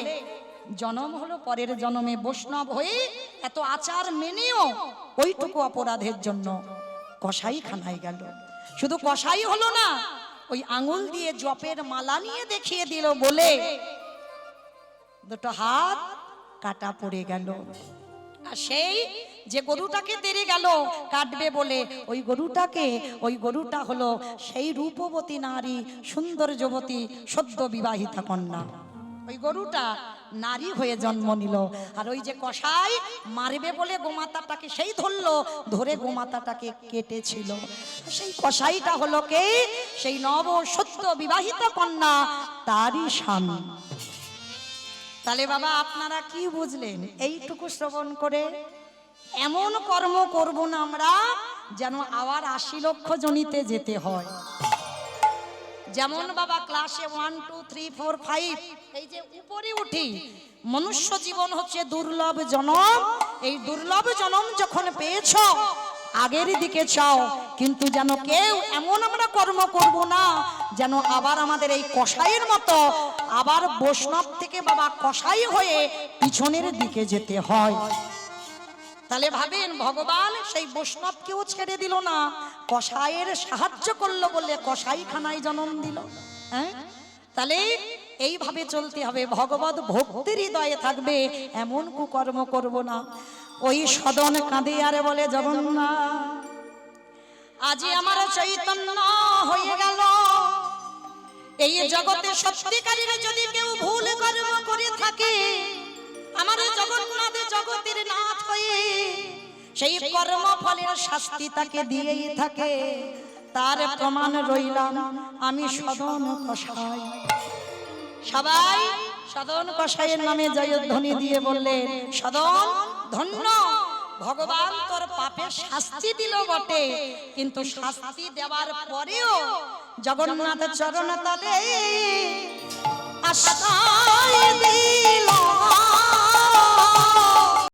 জন্ম হলো, পরের জন্মে বৈষ্ণব হয়ে এত আচার মেনেও ওইটুকু অপরাধের জন্য কষাই খানায় গেল। শুধু কষাই হলো না, ওই আঙুল দিয়ে জপের মালা নিয়ে দেখিয়ে দিল বলে দুটো হাত কাটা পড়ে গেল। আর সেই যে গরুটাকে তেড়ে গেল কাটবে বলে, ওই গরুটা হলো সেই রূপবতী নারী, সুন্দর যুবতী, সদ্য বিবাহিতা কন্যা। ওই গরুটা নারী হয়ে জন্ম নিল। আর ওই যে কষাই মারবে বলে গোমাতাটাকে সেই ধরলো, ধরে গোমাতাটাকে কেটেছিল। সেই কষাইটা হলো কে? সেই নব সদ্য বিবাহিতা কন্যা, তারই স্বামী। তাহলে বাবা আপনারা কি বুঝলেন এইটুকু শ্রবণ করে? এমন কর্ম করব না আমরা যেন আবার 80 লক্ষ জনিতে যেতে হয়। যেমন বাবা ক্লাসে 1 2 3 4 5 এই যে উপরে উঠি, মনুষ্য জীবন হচ্ছে দুর্লভ জনম। এই দুর্লভ জনম যখন পেয়েছ আগের দিকে চাও, কিন্তু যেন কেউ এমন আমরা কর্ম করব না যেন আবার আমাদের এই কষাইয়ের মতো আবার বৈষ্ণব থেকে বাবা কষাই হয়ে পিছনের দিকে যেতে হয়। তাহলে ভাবেন, ভগবান সেই বৈষ্ণবকেও ছেড়ে দিল না, কষাইয়ের সাহায্য করলো বলে কষাই খানায় জন্ম দিল। হ্যাঁ, তাহলে এইভাবে চলতে হবে, ভগবত ভক্তির হৃদয়ে থাকবে, এমন কুকর্ম করব না। ওই সদন কাঁদে আর বলে, জগন্নাথ আজি আমার চৈতন্য হয়ে গেল, এই জগতে সত্যিকারের যদি কেউ ভুল কর্ম করে থাকে, আমার জগন্নাথ জগতের নাথ হয়ে সেই কর্ম ফলের শাস্তি তাকে দিয়েই থাকে। তার প্রমাণ রইলাম আমি সদন কষাই। সবাই সদন কষাইয়ের নামে জয়ধ্বনি দিয়ে বললেন, সদন ধন্য, ভগবান তোর পাপের শাস্তি দিল বটে, কিন্তু শাস্তি দেওয়ার পরেও জগন্নাথ চরণ তলে আশ্রয় দিল।